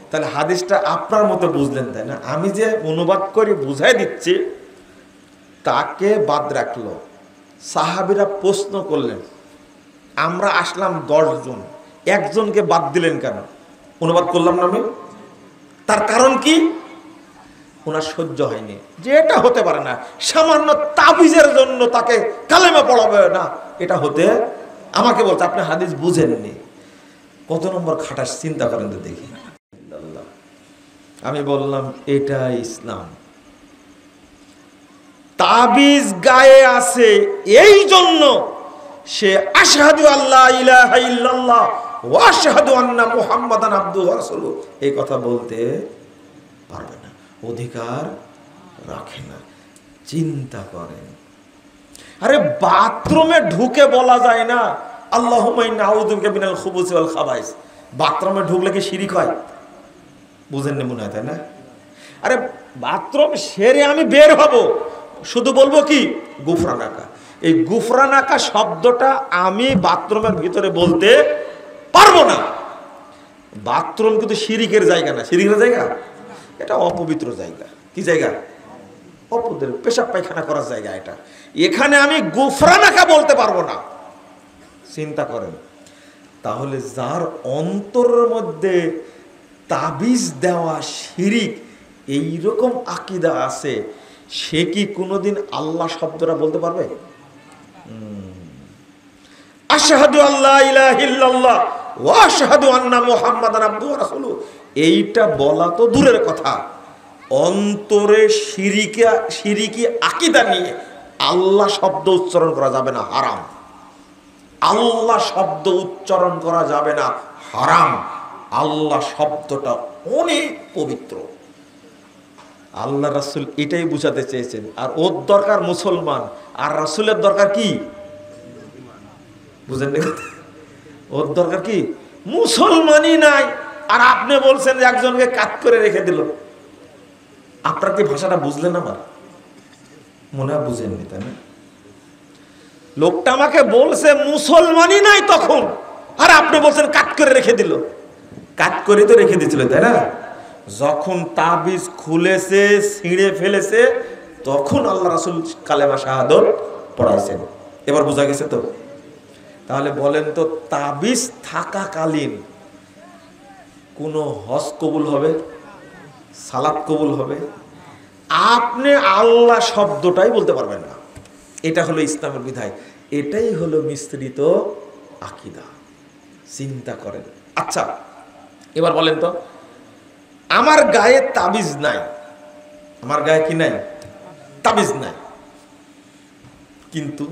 তাহলে হাদিসটা আপনার মতো বুঝলেন, তাই না? আমি যে অনুবাদ করে বুঝাই দিচ্ছি, তাকে বাদ রাখলো। সাহাবীরা প্রশ্ন করলেন, আমরা আসলাম 10 জন, একজনকে বাদ দিলেন কেন? অনুবাদ করলাম না আমি। তার কারণ কি? ওনার সহ্য হয়নি যে এটা হতে পারে না, সামান্য তাবিজের জন্য তাকে কালেমা পড়াবে না, এটা হতে। আমাকে বলছে আপনি হাদিস বুঝেননি। কত নম্বর খাটাস চিন্তা করেন তো দেখি। আমি বললাম এটা ইসলাম। তাবিজ গায়ে আছে এই জন্য সে আশহাদু আল্লা ইলাহা ইল্লাল্লাহ ওয়া আশহাদু আন্না মুহাম্মাদান আবদুহু ওয়া রাসূলুহু এই কথা বলতে পারবে না, অধিকার রাখে না। চিন্তা করেন, আরে বাথরুমে ঢুকে বলা যায় না আল্লাহুম্মা ইন্নী আউযু বিকা মিনাল খুবুসি ওয়াল খাবাইস? বাথরুমে ঢুকলে কি শিরিক হয়? বুঝেননি মনে হয়, তাই না? আরে বাথরুম সেরে আমি বের হব, শুধু বলবো কি গুফরানাকা। এই গুফরানাকা শব্দটা আমি বাথরুমের ভিতরে বলতে পারবো না। বাথরুম কিন্তু শিরিকের জায়গা না। শিরিকের জায়গা? এটা অপবিত্র জায়গা। কি জায়গা? অপবিত্র, পেশাব পায়খানা করার জায়গা এটা। এখানে আমি গুফরানাকা বলতে পারবো না। চিন্তা করেন, তাহলে যার অন্তরের মধ্যে তাবিজ দেওয়া শিরিক এইরকম আকীদা আছে, সে কি কোনোদিন আল্লাহ শব্দটা বলতে পারবে? আশহাদু আল্লা ইলাহা ইল্লাল্লাহ ওয়া আশহাদু আন্না মুহাম্মাদান আবদুহু ওয়া রাসূলুহু এইটা বলা তো দূরের কথা, অন্তরে শিরিকি আকীদা নিয়ে আল্লাহ শব্দ উচ্চারণ করা যাবে না, হারাম। আল্লাহ শব্দ উচ্চারণ করা যাবে না, হারাম। আল্লাহ শব্দটা অনেক পবিত্র। আল্লাহ রাসূল এটাই বুঝাতে চেয়েছেন। আর ওর দরকার মুসলমান, আর রাসূলের দরকার কি? বুঝেন না? ওর দরকার কি? মুসলমানই নাই, আর আপনি বলছেন যে একজনকে কাট করে রেখে দিল। আপনার কি ভাষাটা বুঝলেন? আমার মনে হয় বুঝেননি, তাই না? লোকটা আমাকে বলছে মুসলমানই নাই তখন, আর আপনি বলছেন কাট করে রেখে দিল। কাট করে তো রেখে দিয়েছিল, তাই না? যখন তাবিজ খুলেছে, ছিঁড়ে ফেলেছে, তখন আল্লাহ রাসূল কালেমা শাহাদত পড়াইছেন। এবার বোঝা গেছে তো? তাহলে বলেন তো, তাবিজ থাকাকালীন কোন হজ কবুল হবে? সালাত কবুল হবে? আপনি আল্লাহ শব্দটাই বলতে পারবেন না। এটা হলো ইসলামের বিধায়, এটাই হলো মিশ্রিত আকীদা। চিন্তা করেন। আচ্ছা, এবার বলেন তো, আমার গায়ে তাবিজ নাই, আমার গায়ে কি নাই? তাবিজ নাই, কিন্তু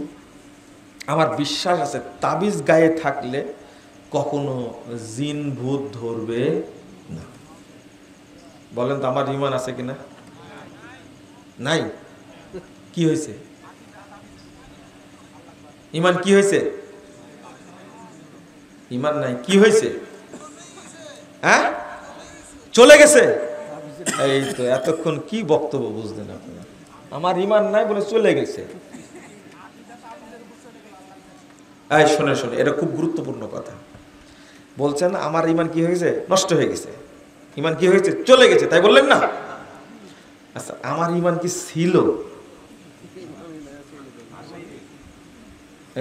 আমার বিশ্বাস আছে তাবিজ গায়ে থাকলে কখনো জিন ভূত ধরবে না। বলেন তো আমার ঈমান আছে কিনা? নাই। কি হয়েছে? ঈমান কি হয়েছে? ইমান নাই, কি হয়েছে? হ্যাঁ, চলে গেছে। এই তো এতক্ষণ কি বক্তব্য বুঝলেন আপনারা? আমার ইমান নাই বলে চলে গেছে। এই শোনে শোনে, এটা খুব গুরুত্বপূর্ণ কথা বলছেন। আমার ইমান কি হয়েছে? নষ্ট হয়ে গেছে। ইমান কি হয়েছে? চলে গেছে, তাই বললেন না? আচ্ছা, আমার ইমান কি ছিল?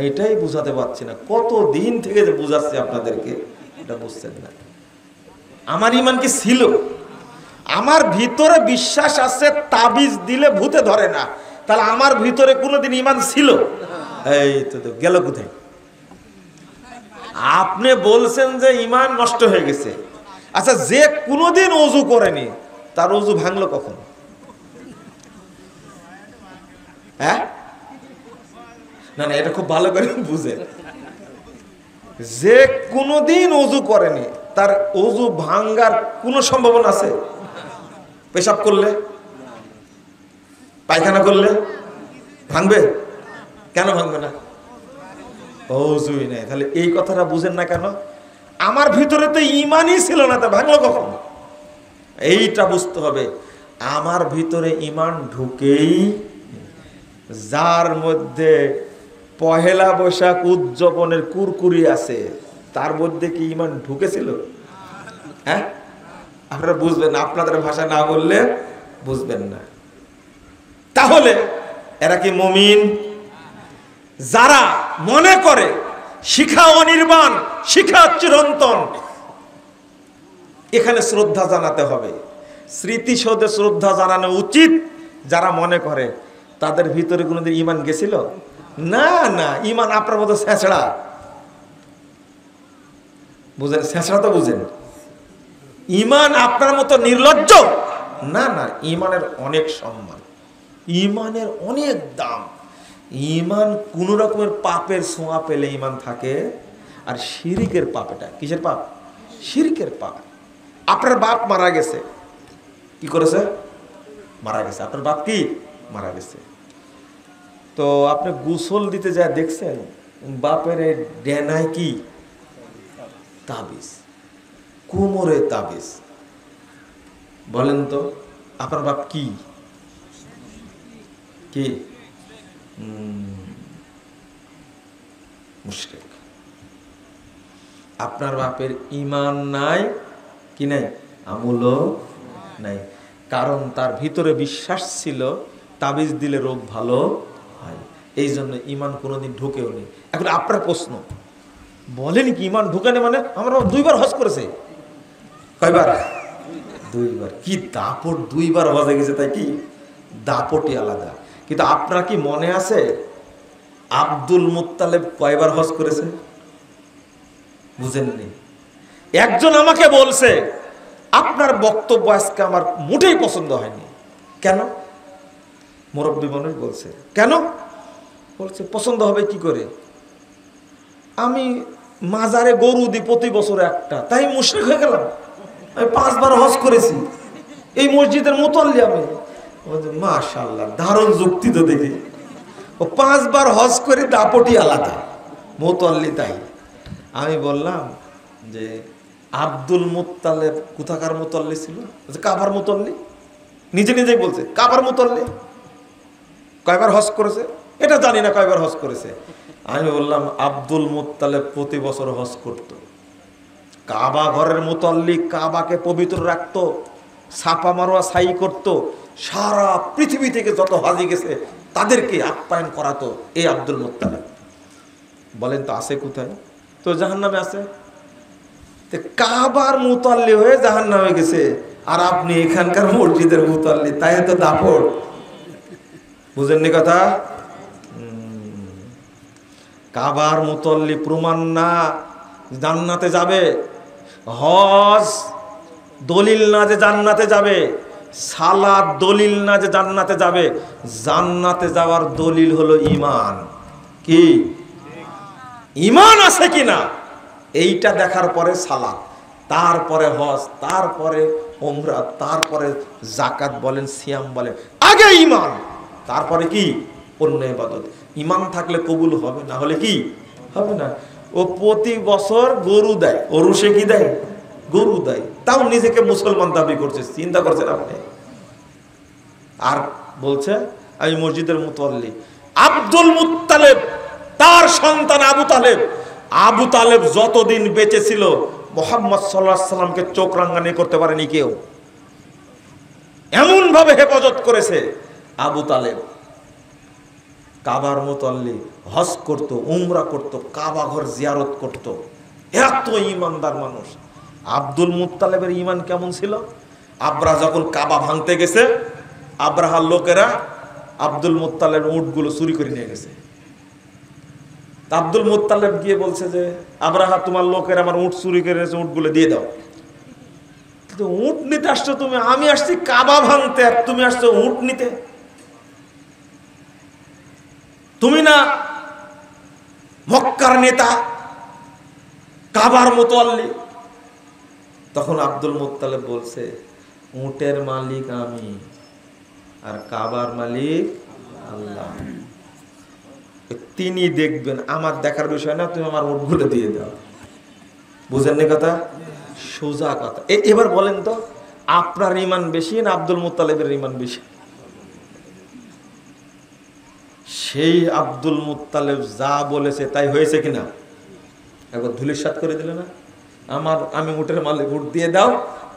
এইটাই বুঝাতে পারছি না, কত দিন থেকে যে বুঝাচ্ছি আপনাদেরকে, এটা বুঝছেন না। আমার ইমান কি ছিল? আমার ভিতরে বিশ্বাস আছে তাবিজ দিলে ভূতে ধরে না, তাহলে আমার ভিতরে কোনোদিন ইমান ছিল? এই তো গেল কোথায়? আপনি বলছেন যে ইমান নষ্ট হয়ে গেছে। আচ্ছা, যে কোনোদিন ওযু করেনি তার ওযু ভাঙলো কখন? হ্যাঁ, না না, এটা খুব ভালো করে বুঝেন। যে কোনোদিন ওযু করেনি তার ওযু ভাঙার কোনো সম্ভাবনা আছে? পেশাব করলে, পায়খানা করলে ভাঙবে? কেন ভাঙবে না? ওযুই নাই। তাহলে এই কথাটা বুঝেন না কেন? আমার ভিতরে তো ইমানই ছিল না, তা ভাঙলো কখন? এইটা বুঝতে হবে। আমার ভিতরে ইমান ঢুকেই, যার মধ্যে পহেলা বৈশাখ উদযাপনের কুরকুরি আছে, তার মধ্যে কি ইমান ঢুকেছিল? হ্যাঁ, আপনারা বুঝবেন না, আপনাদের ভাষা না বললে বুঝবেন না। তাহলে এরা কি মুমিন? যারা মনে করে শিখা অনির্বাণ, শিখা চিরন্তন, এখানে শ্রদ্ধা জানাতে হবে, স্মৃতিসৌধে শ্রদ্ধা জানানো উচিত। যারা মনে করে, তাদের ভিতরে কোনোদিন ইমান গেছিল? না না, ইমান আপনার মতো ছেঁচড়া, বুঝেন? ছেঁচড়া তো বুঝেন। ইমান আপনার মতো নির্লজ্জ না না, ইমানের অনেক সম্মান, ইমানের অনেক দাম। ইমান কোন রকমের পাপের ছোঁয়া পেলে ইমান থাকে। আর শিরিকের পাপ, এটা কিসের পাপ? শিরিকের পাপ। আপনার বাপ মারা গেছে, কি করেছে? মারা গেছে। আপনার বাপ কি মারা গেছে, তো আপনি গোসল দিতে যা দেখছেন বাপের ডেনায় কি তাবিজ, কোমরে তাবিজ। বলেন তো আপনার বাপ কি কি? মুশরিক। আপনার বাপের ঈমান নাই কি নাই? আমলও নাই। কারণ তার ভিতরে বিশ্বাস ছিল তাবিজ দিলে রোগ ভালো হয়, এই জন্য ঈমান কোনোদিন ঢুকেও নেই। এখন আপনার প্রশ্ন, বলেন কি ঈমান ঢুকানে মানে? আমরা 2 বার হজ করেছে। কয়বার? 2 বার। কি দাপট, 2 বার হজে গেছে, তাই কি দাপটই আলাদা। কিন্তু আপনার কি মনে আছে আব্দুল মুত্তালেব কয়বার হজ করেছে? বুঝেননি? একজন আমাকে বলছে, আপনার বক্তব্য আজকে আমার মোটেই পছন্দ হয়নি। কেন? মুরব্বী মানুষ বলছে। কেন? বলছে পছন্দ হবে কি করে? আমি মাজারে গরু দিই প্রতি বছর একটা, তাই মুশরিক হয়ে গেলাম? আমি 5 বার হজ করেছি, এই মসজিদের মুতল্লি আমি। মাশাআল্লাহ, দারুণ যুক্তি তো দেখি। ও 5 বার হজ করে দাপটি আলাদা, মুতল্লি তাই। আমি বললাম যে আব্দুল মুত্তালেব কোথাকার মুতল্লি ছিল? কাবার মুতল্লি। নিজে নিজেই বলছে কাবার মুতল্লি। কয়বার হজ করেছে এটা জানি না, কয়বার হজ করেছে। আমি বললাম আব্দুল মুত্তালেব প্রতি বছর হজ করত। কাবা ঘরের মুতল্লি, কাবাকে পবিত্র রাখতো, ছাপা মারোয়া ছাই করত, সারা পৃথিবী থেকে যত হাজি গেছে তাদেরকে আপ্যায়ন করাতো এই আব্দুল মুত্তালেব। বলেন তো আছে কোথায়? তো জাহান্নামে আছে। কাবার মুতল্লি হয়ে জাহান্নামে গেছে, আর আপনি এখানকার মসজিদের মুতল্লি, তাই তো দাপট। বুঝেননি কথা? কাবার মুতল্লি প্রমাণ না জান্নাতে যাবে, হজ দলিল না যে জান্নাতে যাবে, সালাত দলিল না যে জান্নাতে যাবে। জান্নাতে যাওয়ার দলিল হলো ঈমান। কি? ঈমান আছে কিনা এইটা দেখার পরে সালাত, তারপরে হজ, তারপরে উমরা, তারপরে যাকাত বলেন, সিয়াম বলেন। আগে ঈমান, তারপরে কি? অন্য ইবাদত। ঈমান থাকলে কবুল হবে, না হলে কি হবে না। ও প্রতি বছর গরু দেয়, ওরুসে কি দেয়? গরু দেয়। তাও নিজেকে মুসলমান দাবি করছে, চিন্তা করছেন আপনি। আর বলছে আমি মসজিদের মুতাল্লি। আব্দুল মুত্তালেব, তার সন্তান আবু তালেব, আবু তালেব যতদিন বেঁচে ছিল মুহাম্মদ সাল্লাল্লাহু আলাইহি সাল্লামকে চোখ রাঙানি করতে পারেনি কেউ। এমন ভাবে হেফাজত করেছে আবু তালেব। কাবার মুতাল্লি, হজ করত, উমরা করত, কাবা ঘর জিয়ারত করত, এত ঈমানদার মানুষ। আব্দুল মুত্তালেবের ঈমান কেমন ছিল? আব্রাহা যখন কাবা ভাঙতে গেছে, আব্রাহার লোকেরা আব্দুল মুত্তালেবের উটগুলো চুরি করে নিয়ে গেছে। আব্দুল মুত্তালেব গিয়ে বলছে যে আব্রাহা, তোমার লোকেরা আমার উট চুরি করে নিয়েছে, উটগুলো দিয়ে দাও। কিন্তু উট নিতে আসছো তুমি, আমি আসছি কাবা ভাঙতে, আর তুমি আসছো উট নিতে? তুমি না মক্কার নেতা, কাবার মুতাল্লি? তখন আব্দুল মুত্তালেব বলছে, উটের মালিক আমি, আর কাবার মালিক আল্লাহ। তিনি দেখবেন, আমার দেখার বিষয় না, তুমি আমার উটগুলো দিয়ে দাও। বুঝেননি কথা? সোজা কথা। এবার বলেন তো, আপনার ঈমান বেশি না আব্দুল মুত্তালেবের ঈমান বেশি? সেই আব্দুল মুত্তালেব যা বলেছে তাই হয়েছে কিনা? একবার ধুলিসাৎ করে দিল না? আমি উটের মালিক, উট দিয়ে দাও।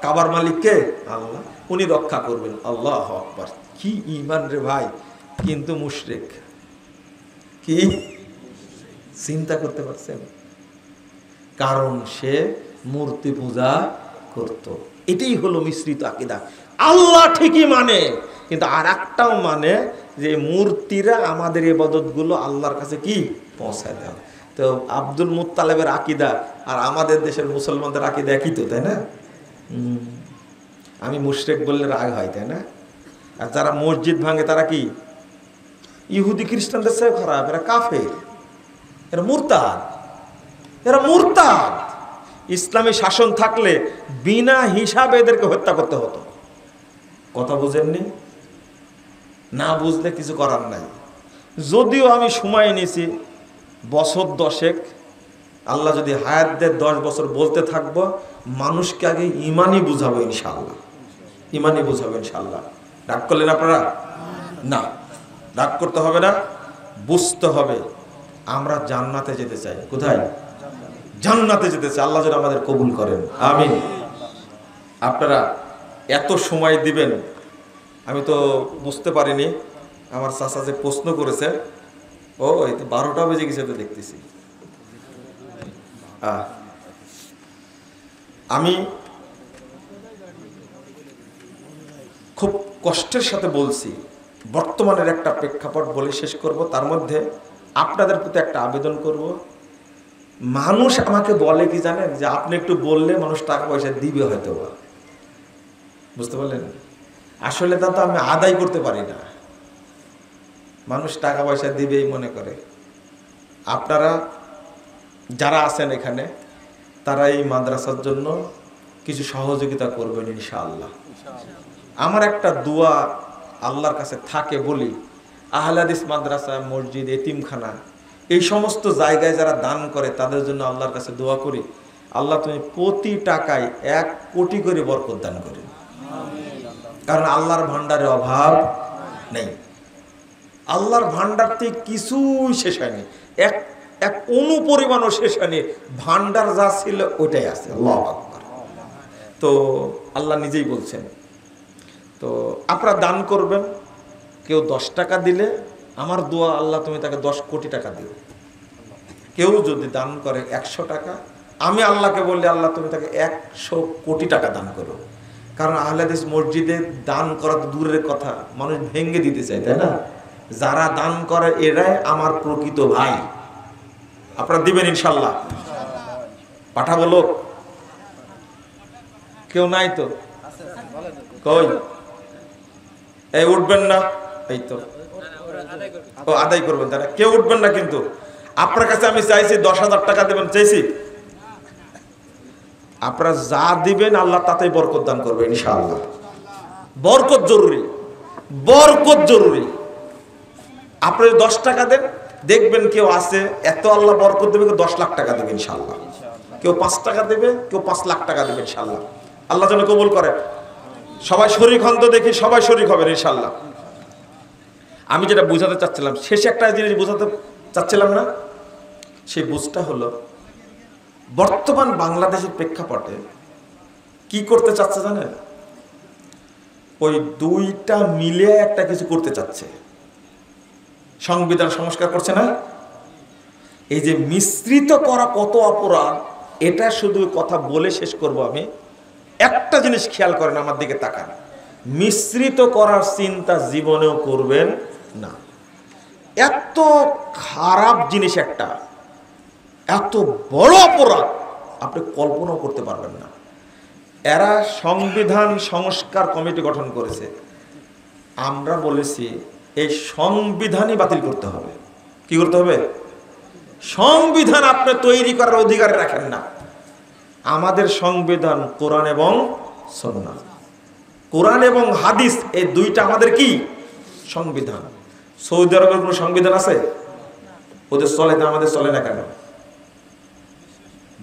কাবার মালিক কে? আল্লাহ, উনি রক্ষা করবেন। আল্লাহু আকবার। কি ঈমান রে ভাই! কিন্তু মুশরিক। কি চিন্তা করতে পারছেন? কারণ সে মূর্তি পূজা করত। এটাই হলো মিশ্রিত আকীদা। আল্লাহ ঠিকই মানে, কিন্তু আর একটাও মানে যে মূর্তিরা আমাদের ইবাদতগুলো আল্লাহর কাছে কি পৌঁছায় দেয়। তো আব্দুল মুত্তালেবের আকীদা আর আমাদের দেশের মুসলমানদের আকীদা একই তো, তাই না? আমি মুশরিক বললে রাগ হয়, তাই না? আর যারা মসজিদ ভাঙে তারা কি? ইহুদি খ্রিস্টানদের চেয়ে খারাপ। এরা কাফের, এরা মুরতাদ, এরা মুরতাদ। ইসলামী শাসন থাকলে বিনা হিসাবে এদেরকে হত্যা করতে হতো। কথা বুঝেননি? না বুঝলে কিছু করার নাই। যদিও আমি সময় নিয়েছি বছর 10, আল্লাহ যদি হায়াত দেয় 10 বছর বলতে থাকবো। মানুষকে আগে ইমানই বুঝাবো ইনশাআল্লাহ, ইমানই বুঝাবো ইনশাআল্লাহ। রাগ করলেন আপনারা? না, রাগ করতে হবে না, বুঝতে হবে। আমরা জান্নাতে যেতে চাই। কোথায়? জান্নাতে যেতে চাই। আল্লাহ যেন আমাদের কবুল করেন, আমিন। আপনারা এত সময় দিবেন আমি তো বুঝতে পারিনি। আমার চাচা যে প্রশ্ন করেছে, ও এই তো 12টা বেজে গেছে তো দেখতেছি। আমি খুব কষ্টের সাথে বলছি, বর্তমানের একটা প্রেক্ষাপট বলে শেষ করব। তার মধ্যে আপনাদের প্রতি একটা আবেদন করব। মানুষ আমাকে বলে কি জানেন, যে আপনি একটু বললে মানুষ টাকা পয়সা দিবে হয়তো বা। বুঝতে পারলেন? আসলে তা তো আমি আদায় করতে পারি না। মানুষ টাকা পয়সা দিবেই মনে করে। আপনারা যারা আছেন এখানে, তারা এই মাদ্রাসার জন্য কিছু সহযোগিতা করবেন ইনশাআল্লাহ। আমার একটা দোয়া আল্লাহর কাছে থাকে, বলি আহলে হাদিস মাদ্রাসা, মসজিদ, এতিমখানা, এই সমস্ত জায়গায় যারা দান করে তাদের জন্য আল্লাহর কাছে দোয়া করি, আল্লাহ তুমি প্রতি টাকায় 1 কোটি করে বরকত দান করেন। কারণ আল্লাহর ভান্ডারে অভাব নেই। আল্লাহর ভান্ডার থেকে কিছুই শেষ হয়নি, এক অনুপরিমাণও শেষ হয়নি। ভান্ডার যা ছিল ওইটাই আছে। আল্লাহু আকবার। তো আল্লাহ নিজেই বলছেন। তো আপনারা দান করবেন। কেউ 10 টাকা দিলে আমার দোয়া, আল্লাহ তুমি তাকে 10 কোটি টাকা দিও। কেউ যদি দান করে 100 টাকা, আমি আল্লাহকে বললে আল্লাহ তুমি তাকে 100 কোটি টাকা দান করো। কারণ আহলে হাদিস মসজিদে দান করা তো দূরের কথা, মানুষ ভেঙে দিতে চায়, তাই না? যারা দান করে এরাই আমার প্রকৃত ভাই। আপনারা দিবেন ইনশাল্লাহ। পাঠাবো লোক? কেউ নাই তো? কই? এই উঠবেন না? এই তো ও আদায় করবেন তারা। কেউ উঠবেন না কিন্তু। আপনার কাছে আমি চাইছি 10,000 টাকা দেবেন, চাইছি। আপনারা যা দিবেন আল্লাহ তাতেই বরকত দান করবে ইনশাআল্লাহ। বরকত জরুরি, বরকত জরুরি। আপনি 10 টাকা দেন, দেখবেন কেউ আছে এত আল্লাহ বরকত দেবে, কেউ 10 লাখ টাকা দেবে ইনশাআল্লাহ, কেউ 5 টাকা দেবে, কেউ 5 লাখ টাকা দেবে ইনশাআল্লাহ। আল্লাহ যেন কবুল করে। সবাই শরীক হন তো দেখি, সবাই শরীক হবেন ইনশাআল্লাহ। আমি যেটা বুঝাতে চাচ্ছিলাম, শেষে একটা জিনিস বুঝাতে চাচ্ছিলাম না, সেই বুঝটা হলো বর্তমান বাংলাদেশের প্রেক্ষাপটে কি করতে চাচ্ছে জানেন? ওই দুইটা মিলে একটা কিছু করতে চাচ্ছে। সংবিধান সংস্কার করছে না? এই যে মিশ্রিত করা কত অপরাধ, এটা শুধু কথা বলে শেষ করব আমি। একটা জিনিস খেয়াল করেন, আমার দিকে তাকান, মিশ্রিত করার চিন্তা জীবনেও করবেন না। এত খারাপ জিনিস একটা, এত বড় অপরাধ আপনি কল্পনাও করতে পারবেন না। এরা সংবিধান সংস্কার কমিটি গঠন করেছে। আমরা বলেছি এই সংবিধানই বাতিল করতে হবে। কি করতে হবে? সংবিধান আপনি তৈরি করার অধিকার রাখেন না। আমাদের সংবিধান কোরআন এবং সুন্নাহ, কোরআন এবং হাদিস, এই দুইটা আমাদের কি সংবিধান। সৌদি আরবের কোনো সংবিধান আছে? ওদের চলে না, আমাদের চলে না কেন?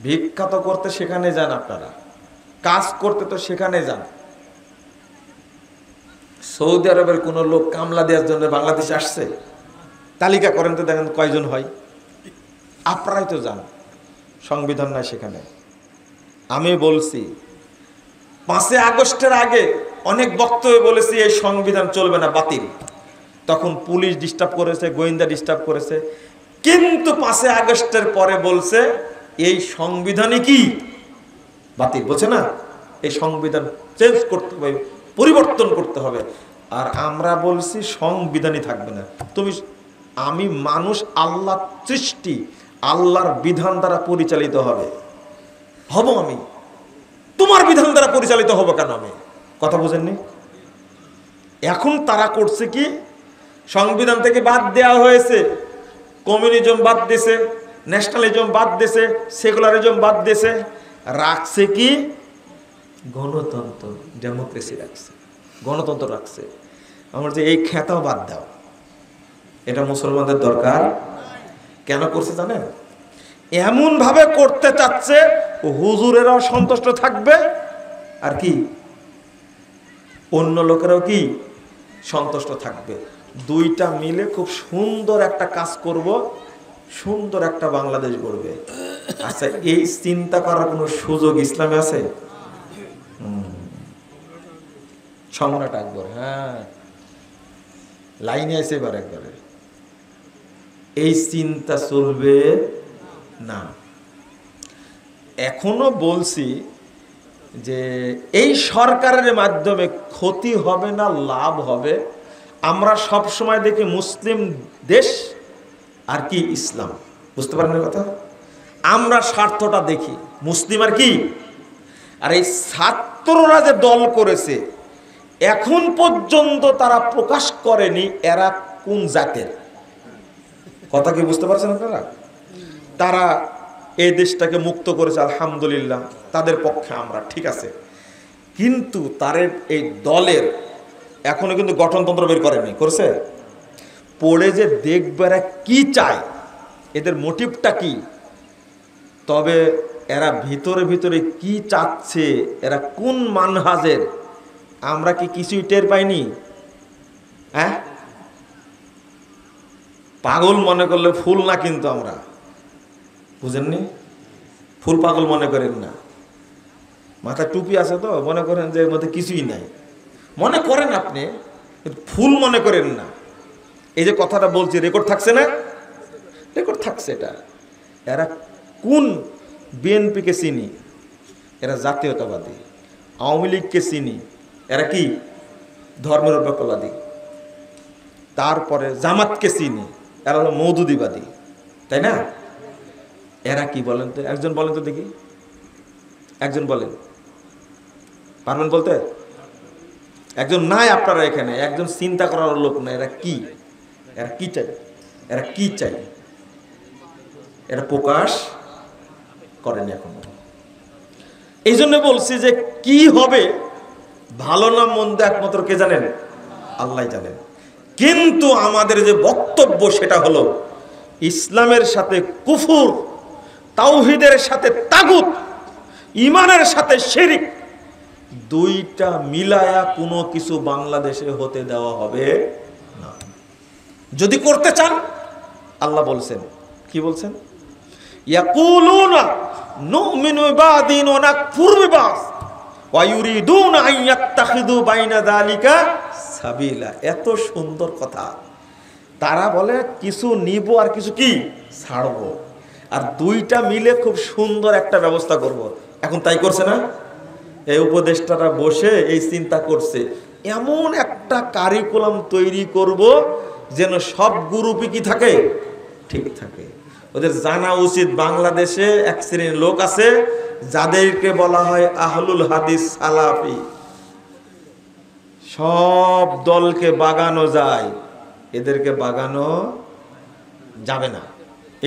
ভিক্ষা তো করতে সেখানে যান আপনারা, কাজ করতে তো সেখানে যান। সৌদি আরবের কোন লোক কামলা দেওয়ার জন্য বাংলাদেশে আসছে? তালিকা করেন তো, দেখেন কয়জন হয়। আপনারাই তো যান, সংবিধান নাই সেখানে। আমি বলছি 5 আগস্টের আগে অনেক বক্তব্যে বলেছি এই সংবিধান চলবে না, বাতিল। তখন পুলিশ ডিস্টার্ব করেছে, গোয়েন্দা ডিস্টার্ব করেছে, কিন্তু 5 আগস্টের পরে বলছে এই সংবিধানই কি বাতিল। বলছে না, এই সংবিধান চেঞ্জ করতে হবে, পরিবর্তন করতে হবে। আর আমরা বলছি সংবিধানই থাকবে না। আমি মানুষ, আল্লাহ সৃষ্টি, আল্লাহর বিধান দ্বারা পরিচালিত হব আমি। তোমার বিধান দ্বারা পরিচালিত হব কেন আমি? কথা বুঝেননি? এখন তারা করছে কি, সংবিধান থেকে বাদ দেওয়া হয়েছে, কমিউনিজম বাদ দিয়েছে, ন্যাশনালিজম বাদ দিয়েছে, সেকুলারিজম বাদ দিয়েছে, রাখছে কি গণতন্ত্র, ডেমোক্রেসি রাখছে, গণতন্ত্র রাখছে। আমরা যে এই খেতাও বাদ দাও, এটা মুসলমানদের দরকার। কেন করছে জানেন? এমন ভাবে করতে চাচ্ছে হুজুরেরাও সন্তুষ্ট থাকবে, আর কি অন্য লোকেরাও কি সন্তুষ্ট থাকবে। দুইটা মিলে খুব সুন্দর একটা কাজ করব, সুন্দর একটা বাংলাদেশ গড়বে। আচ্ছা, এই চিন্তা করার কোনো সুযোগ ইসলামে আছে? সম্রাট আকবর, হ্যাঁ, লাইনে আছে এবার একবারে। এই চিন্তা চলবে না। এখনো বলছি যে এই সরকারের মাধ্যমে ক্ষতি হবে না, লাভ হবে। আমরা সব সময় দেখি মুসলিম দেশ আর কি ইসলাম, বুঝতে পারেন না কথা? আমরা স্বার্থটা দেখি মুসলিম আর কি। আর এই ছাত্ররা যে দল করেছে, এখন পর্যন্ত তারা প্রকাশ করেনি এরা কোন জাতের। কথা কি বুঝতে পারছেন আপনারা? তারা এই দেশটাকে মুক্ত করেছে, আলহামদুলিল্লাহ, তাদের পক্ষে আমরা, ঠিক আছে। কিন্তু তাদের এই দলের এখনো কিন্তু গঠনতন্ত্র বের করেনি, করেছে। পড়ে যে দেখবে এরা কি চায়, এদের মোটিভটা কি, তবে এরা ভিতরে ভিতরে কি চাচ্ছে, এরা কোন মানহাজের, আমরা কি কিছুই টের পাইনি? হ্যাঁ, পাগল মনে করলে ফুল না, কিন্তু আমরা, বুঝেননি, ফুল পাগল মনে করেন না। মাথায় টুপি আছে তো মনে করেন যে এর মধ্যে কিছুই নাই, মনে করেন আপনি, ফুল মনে করেন না। এই যে কথাটা বলছি, রেকর্ড থাকছে না? রেকর্ড থাকছে। এটা এরা কোন, বিএনপিকে চিনি, এরা জাতীয়তাবাদী। আওয়ামী লীগকে চিনি, এরা কি ধর্মনিরপেক্ষবাদী। তারপরে জামাতকে চিনি, এরা হলো মওদুদিবাদী, তাই না? এরা কি বলেন তো? একজন বলেন তো দেখি, একজন বলেন, পারবেন বলতে? একজন নাই আপনারা এখানে, একজন চিন্তা করার লোক না। এরা কি, এরা কি চাই, এরা কি চাই, এরা প্রকাশ করেনি এখনো। এই জন্য বলছি যে কি হবে, ভালো না মন্দ একমাত্র কে জানেন? আল্লাহ জানেন। কিন্তু আমাদের যে বক্তব্য সেটা হলো ইসলামের সাথে কুফর, তাওহীদের সাথে তাগুত, ঈমানের সাথে শিরক, দুইটা মিলায়া কোনো কিছু বাংলাদেশে হতে দেওয়া হবে না। যদি করতে চান, আল্লাহ বলছেন, কি বলছেন? ইয়াকুলুনা নুমিনু বিবাদিন ওয়া নাকফুরু বিবাদ ওয়া ইউরিদুনা আন ইয়াত্তাখিযু বাইনা যালিকা সাবিলা। এত সুন্দর কথা। তারা বলে কিছু নিব আর কিছু কি ছাড়বো, আর দুইটা মিলে খুব সুন্দর একটা ব্যবস্থা করব। এখন তাই করছে না? এই উপদেষ্টারা বসে এই চিন্তা করছে, এমন একটা কারিকুলাম তৈরি করব যেন সব গ্রুপই কি থাকে, ঠিক থাকে। ওদের জানা উচিত বাংলাদেশে এক শ্রেণীর লোক আছে যাদেরকে বলা হয় আহলুল হাদিস সালাফি। সব দলকে বাগানো যায়, এদেরকে বাগানো যাবে না,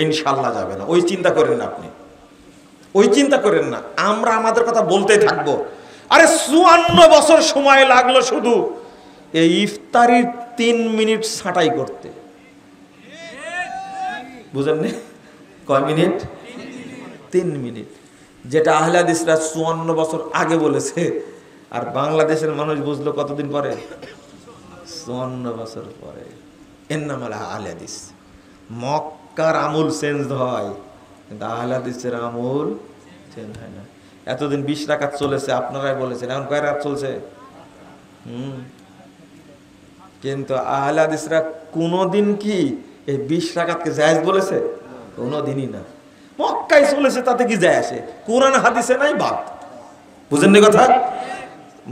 ইনশাল্লাহ যাবে না। ওই চিন্তা করেন না আপনি, ওই চিন্তা করেন না। আমরা আমাদের কথা বলতেই থাকবো। আরে 54 বছর সময় লাগলো শুধু এই ইফতারির 3 মিনিট ছাঁটাই করতে। বুঝেন না? কয় মিনিট? 3 মিনিট। যেটা আহলে হাদিসরা 54 বছর আগে বলেছে, আর বাংলাদেশের মানুষ বুঝলো কতদিন পরে? 54 বছর পরে। এর নাম আহলে হাদিস। মক্কার আমল চেঞ্জ হয়, কিন্তু আহলে হাদিসের আমল চেঞ্জ হয় না। এতদিন 20 রাকাত চলেছে, আপনারাই বলেছেন, এখন কয় রাকাত চলছে? কিন্তু আহলে হাদিসরা কোনদিন কি এই 20 রাকাতকে জায়েজ বলেছে? কোনদিনই না। মক্কায় চলেছে, তাতে কি যায় আসে? কোরআন হাদিসে নাই বাদ। বুঝেননি কথা?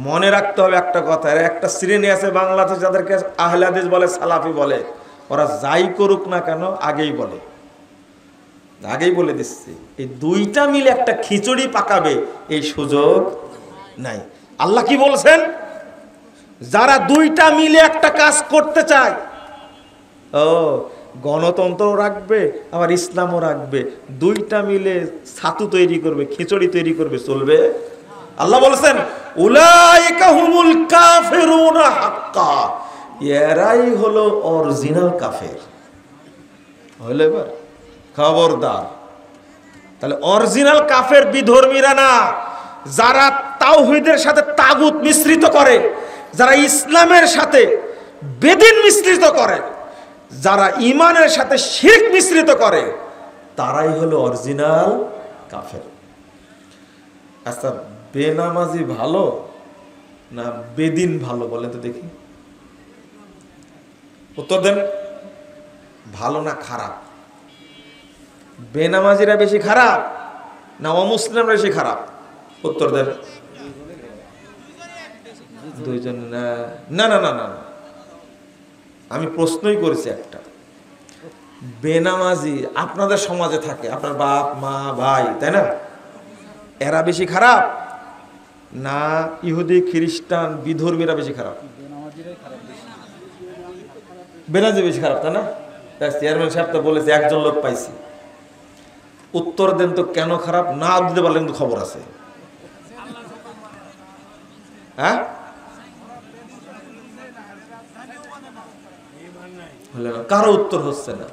মনে রাখতে হবে একটা কথা, একটা শ্রেণী আছে বাংলাদেশ যাদেরকে আহলে হাদিস বলে, সালাফি বলে। ওরা যাই করুক না কেন আগেই বলে, আগেই বলে দিচ্ছে, এই দুইটা মিলে একটা খিচুড়ি পাকাবে এই সুযোগ নাই। আল্লাহ কি বলছেন? যারা দুইটা মিলে একটা কাজ করতে চায়, ও গণতন্ত্র রাখবে আবার ইসলামও রাখবে, দুইটা মিলে ছাতু তৈরি করবে, খিচুড়ি তৈরি করবে, চলবে? আল্লাহ বলছেন উলাইকা হুমুল কাফিরুনা হাক্কা, এরাই হলো অরিজিনাল কাফের। হলো এবার খবরদার। তাহলে অরিজিনাল কাফের বিধর্মীরা না, যারা তাওহীদের সাথে তাগুত মিশ্রিত করে, যারা ইসলামের সাথে বেদিন মিশ্রিত করে, যারা ঈমানের সাথে শিরক মিশ্রিত করে, তারাই হলো অরিজিনাল কাফের। আচ্ছা, বেনামাজি ভালো না বেদিন ভালো বলেন তো দেখি? উত্তর দেন। ভালো না খারাপ? বেনামাজিরা বেশি খারাপ না অমুসলিমরা বেশি খারাপ? উত্তর দেন। দুইজন না না না না না, আমি প্রশ্নই করেছি একটা। বেনামাজি আপনাদের সমাজে থাকে, আপনার বাপ মা ভাই, তাই না? এরা বেশি খারাপ না ইহুদি খ্রিস্টান বিধর্মীরা বেশি খারাপ? বেনামাজি বেশি খারাপ, তাই না? চেয়ারম্যান সাহেব তো বলেছে, একজন লোক পাইছি। উত্তর দেন তো কেন খারাপ? না দিতে পারলে কিন্তু খবর আছে। হ্যাঁ, কারো উত্তর হচ্ছে না,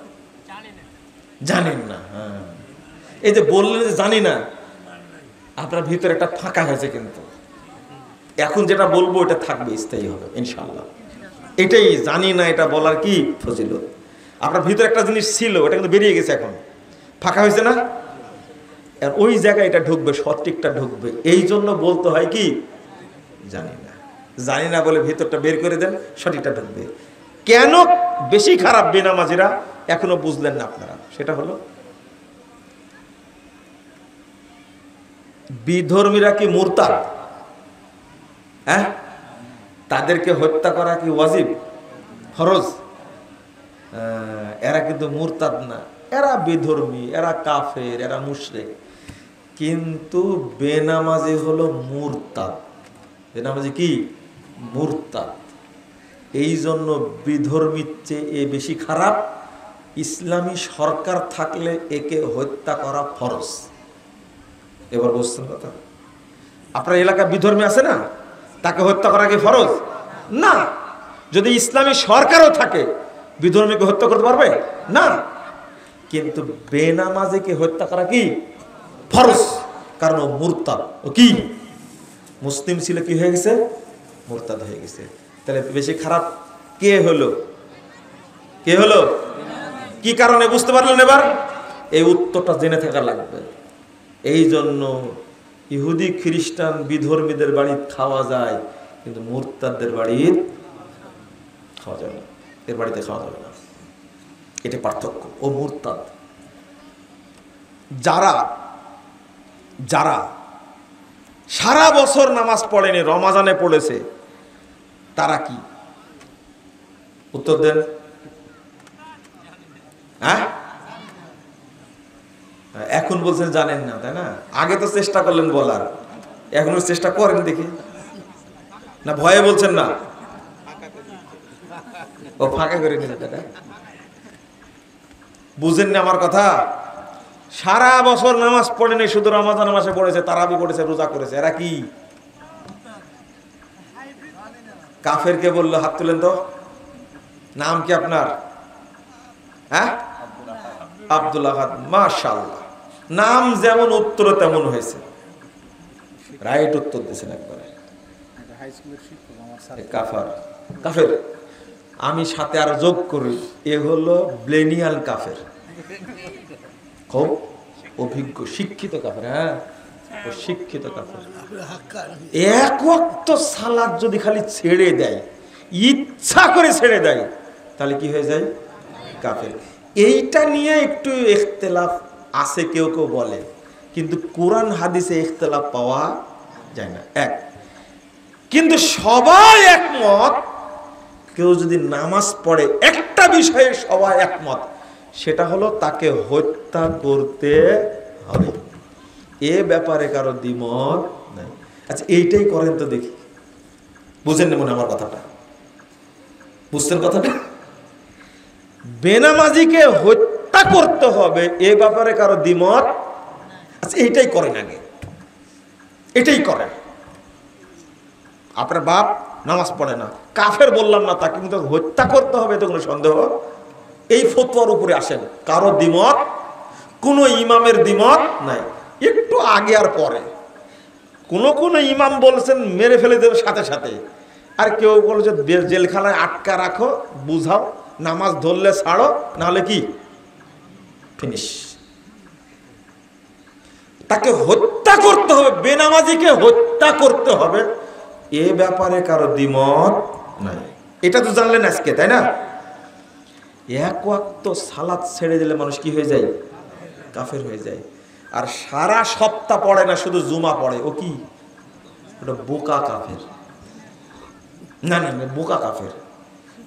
জানেন না। হ্যাঁ, এই যে বললেন যে জানি না, আপনার ভিতরে একটা ফাঁকা হয়েছে, কিন্তু এখন যেটা বলবো এটা থাকবে, স্থায়ী হবে ইনশাআল্লাহ। এটাই জানি না, এটা বলার কি ফজিলত। আপনার ভিতরে একটা জিনিস ছিল, এটা কিন্তু বেরিয়ে গেছে, এখন ফাঁকা হয়েছে না? আর ওই জায়গায় এটা ঢুকবে, সঠিকটা ঢুকবে। এই জন্য বলতে হয় কি জানি না। জানি না বলে ভিতরটা বের করে দেন, সঠিকটা ঢুকবে। কেন বেশি খারাপ বেনামাজিরা এখনো বুঝলেন না আপনারা? সেটা হলো বিধর্মীরা কি মুরতাদ? হ্যাঁ, তাদেরকে হত্যা করা কি ওয়াজিব, ফরজ? এরা কিন্তু মুরতাদ না, এরা বিধর্মী, এরা কাফের, এরা মুশরিক। কিন্তু বেনামাজি হলো মুরতাদ। বেনামাজি কি? মুরতাদ। এই জন্য বিধর্মীর চেয়ে বেশি খারাপ। ইসলামী সরকার থাকলে একে হত্যা করা ফরজ। এবার বুঝছেন কথা? আপনার এলাকায় বিধর্মী আছে না, তাকে হত্যা করা কি ফরজ? না। যদি ইসলামী সরকারও থাকে, বিধর্মীকে হত্যা করতে পারবে না। কিন্তু বেনামাজিকে হত্যা করা কি ফরজ, কারণ ও মুরতাদ। ও কি মুসলিম ছিল, কি হয়ে গেছে, মুরতাদ হয়ে গেছে। তাহলে বেশি খারাপ কে হলো, কে হলো, কি কারণে বুঝতে পারলেন? এবার এই উত্তরটা জেনে থাকা লাগবে। এই জন্য ইহুদি খ্রিস্টান বিধর্মীদের বাড়িতে খাওয়া যায়, কিন্তু মুরতাদদের বাড়ির খাওয়া যাবে না, এর বাড়িতে খাওয়া যাবে না। এটা পার্থক্য। ও মুরতাদ। যারা যারা সারা বছর নামাজ পড়েনি, রমাজানে পড়েছে, তারা কি? উত্তর দেন। হ্যাঁ, এখন বলছেন জানেন না, তাই না? আগে তো চেষ্টা করলেন বলার, এখনো চেষ্টা করেন দেখি। না ভয়ে বলছেন না? ও ফাঁকা করে নিলেন। বুঝেন না আমার কথা? সারা বছর নামাজ পড়েনি, শুধু রমাজান মাসে পড়েছে, তারাবি পড়েছে, রোজা করেছে, এরা কি? কাফের কে বললো? হাত তুলেন তো। নাম কি আপনার? হ্যাঁ, আব্দুল আহাদ। মাশাআল্লাহ, নাম যেমন উত্তর তেমন হয়েছে। রাইট উত্তর দিয়েছেন একবারে। কাফার, কাফের। আমি সাথে আর যোগ করি, এ হলো ব্লেনিয়াল কাফের, খুব অভিজ্ঞ শিক্ষিত কাফের। হ্যাঁ, ও শিক্ষিত কাফের। এক ওয়াক্ত সালাত যদি খালি ছেড়ে দেয়, ইচ্ছা করে ছেড়ে দেয়, তাহলে কি হয়ে যায়? কাফের। এইটা নিয়ে একটু ইখতিলাফ আছে, কেউ কেউ বলে, কিন্তু কোরআন হাদিসে ইখতিলাফ পাওয়া যায় না। এক, কিন্তু সবাই একমত, কেউ যদি নামাজ পড়ে একটা বিষয়ে সবাই একমত, সেটা হলো তাকে হত্যা করতে হবে। এ ব্যাপারে কারো দ্বিমত নাই। আচ্ছা, এইটাই করেন তো দেখি। বুঝেন না মনে আমার কথাটা? বুঝছেন কথাটা? বেনামাজিকে হত্যা করতে হবে, এ ব্যাপারে কারো দ্বিমত? আচ্ছা, এইটাই করেন আগে, এটাই করেন। আপনার বাপ নামাজ পড়ে না, কাফের বললাম না, তাকে কিন্তু হত্যা করতে হবে, তো কোনো সন্দেহ? এই ফতোয়ার উপরে আসেন, কারো দ্বিমত, কোনো ইমামের দ্বিমত নাই। একটু আগে আর পরে কোন ইমাম বলছেন মেরে ফেলে দেবে সাথে সাথে, আর কেউ বলছে জেলখানায় আটকা রাখো, বুঝাও, নামাজ ধরলে ছাড়ো, নাহলে কি ফিনিশ। তাকে হত্যা করতে হবে, বেনামাজিকে হত্যা করতে হবে, এ ব্যাপারে কারো দ্বিমত নাই। এটা তো জানলেন আজকে, তাই না? এক ওয়াক্ত সালাত ছেড়ে দিলে মানুষ কি হয়ে যায়? কাফের হয়ে যায়। আর সারা সপ্তাহ পড়ে না, শুধু জুমা পড়ে, ও কি? ওটা বোকা কাফের। না না, বোকা কাফের।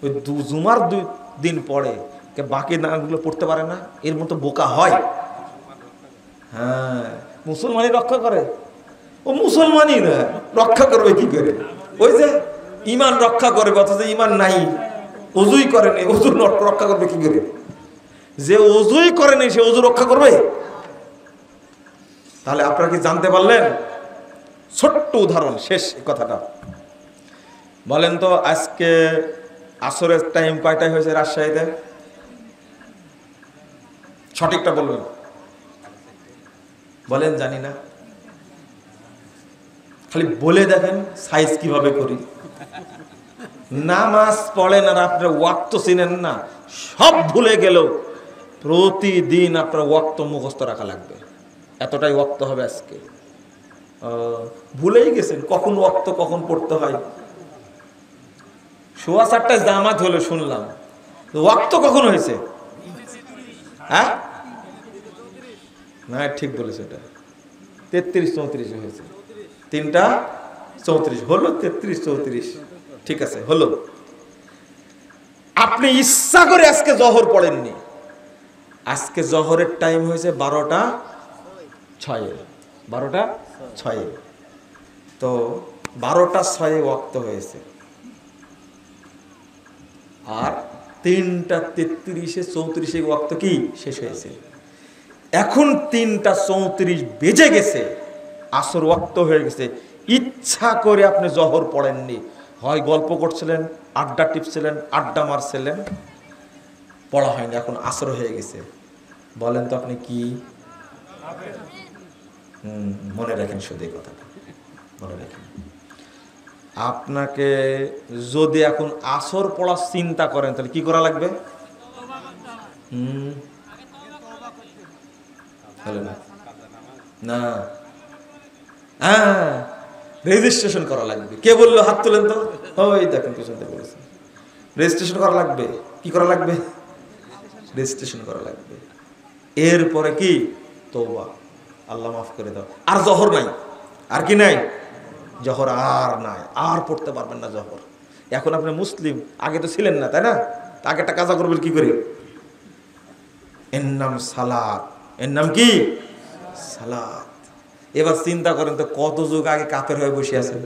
ওই জুমার 2 দিন পড়ে, বাকি নামগুলো পড়তে পারে না, এর মতো বোকা হয়? হ্যাঁ, মুসলমানই রক্ষা করে। ও মুসলমানই না, রক্ষা করবে কি করে? ওই যে ইমান রক্ষা করবে, অথচ ইমান নাই, ওযুই করে নাই, ওযু রক্ষা করবে কি করে? যে ওযুই করে নাই, সে ওযু রক্ষা করবে? তাহলে আপনারা কি জানতে পারলেন? ছোট্ট উদাহরণ, শেষ কথাটা বলেন তো। আজকে আসরের টাইম কয়টায় হয়েছে রাজশাহীতে? সঠিকটা বলবেন, বলেন। জানি না, খালি বলে দেখেন সাইজ কিভাবে করি। নামাজ পড়েন আর আপনার ওয়াক্ত চিনেন না, সব ভুলে গেলেও প্রতিদিন আপনার ওয়াক্ত মুখস্থ রাখা লাগবে। এতটাই ওয়াক্ত হবে আজকে। ভুলেই গেছেন কখন ওয়াক্ত কখন পড়তে হয়। 4:15 জামাত হলো শুনলাম, ওয়াক্ত কখন হয়েছে? হ্যাঁ, না ঠিক বলেছে, এটা 33-34 হয়েছে। 3:34 হলো, 33-34 ঠিক আছে, হলো। আপনি ইচ্ছা করে আজকে জহর পড়েননি, আজকে জহরের টাইম হয়েছে 12:06, 12:06, তো 12:06 ওয়াক্ত হয়েছে। আর 3:33-34 ওয়াক্ত কি শেষ হয়েছে। এখন 3:34 বেজে গেছে, আসর ওয়াক্ত হয়ে গেছে। ইচ্ছা করে আপনি জহর পড়েননি, হয় গল্প করছিলেন, আড্ডা টিপছিলেন, আড্ডা মারছিলেন, পড়া হয়নি, এখন আসর হয়ে গেছে। বলেন তো আপনি কি? মনে রাখেন শুধু এই কথাটা, মনে রাখেন। আপনাকে যদি এখন আসর পড়ার চিন্তা করেন তাহলে কি করা লাগবে? না, হ্যাঁ, রেজিস্ট্রেশন করা লাগবে। কে বললো? হাত তুলেন তো। ওই দেখেন পিছন থেকে বলেছেন রেজিস্ট্রেশন করা লাগবে। কি করা লাগবে? রেজিস্ট্রেশন করা লাগবে। এরপরে কি? তওবা, আল্লাহ মাফ করে দাও। আর জহর নাই, আর কি নাই? জহর আর নাই, আর পড়তে পারবেন না জহর। এখন আপনি মুসলিম, আগে তো ছিলেন না, তাই না? আগে একটা কাজা করবেন কি করে? এর নাম সালাত। এর নাম কি? সালাত। এবার চিন্তা করেন তো কত যুগ আগে কাফের হয়ে বসে আছেন।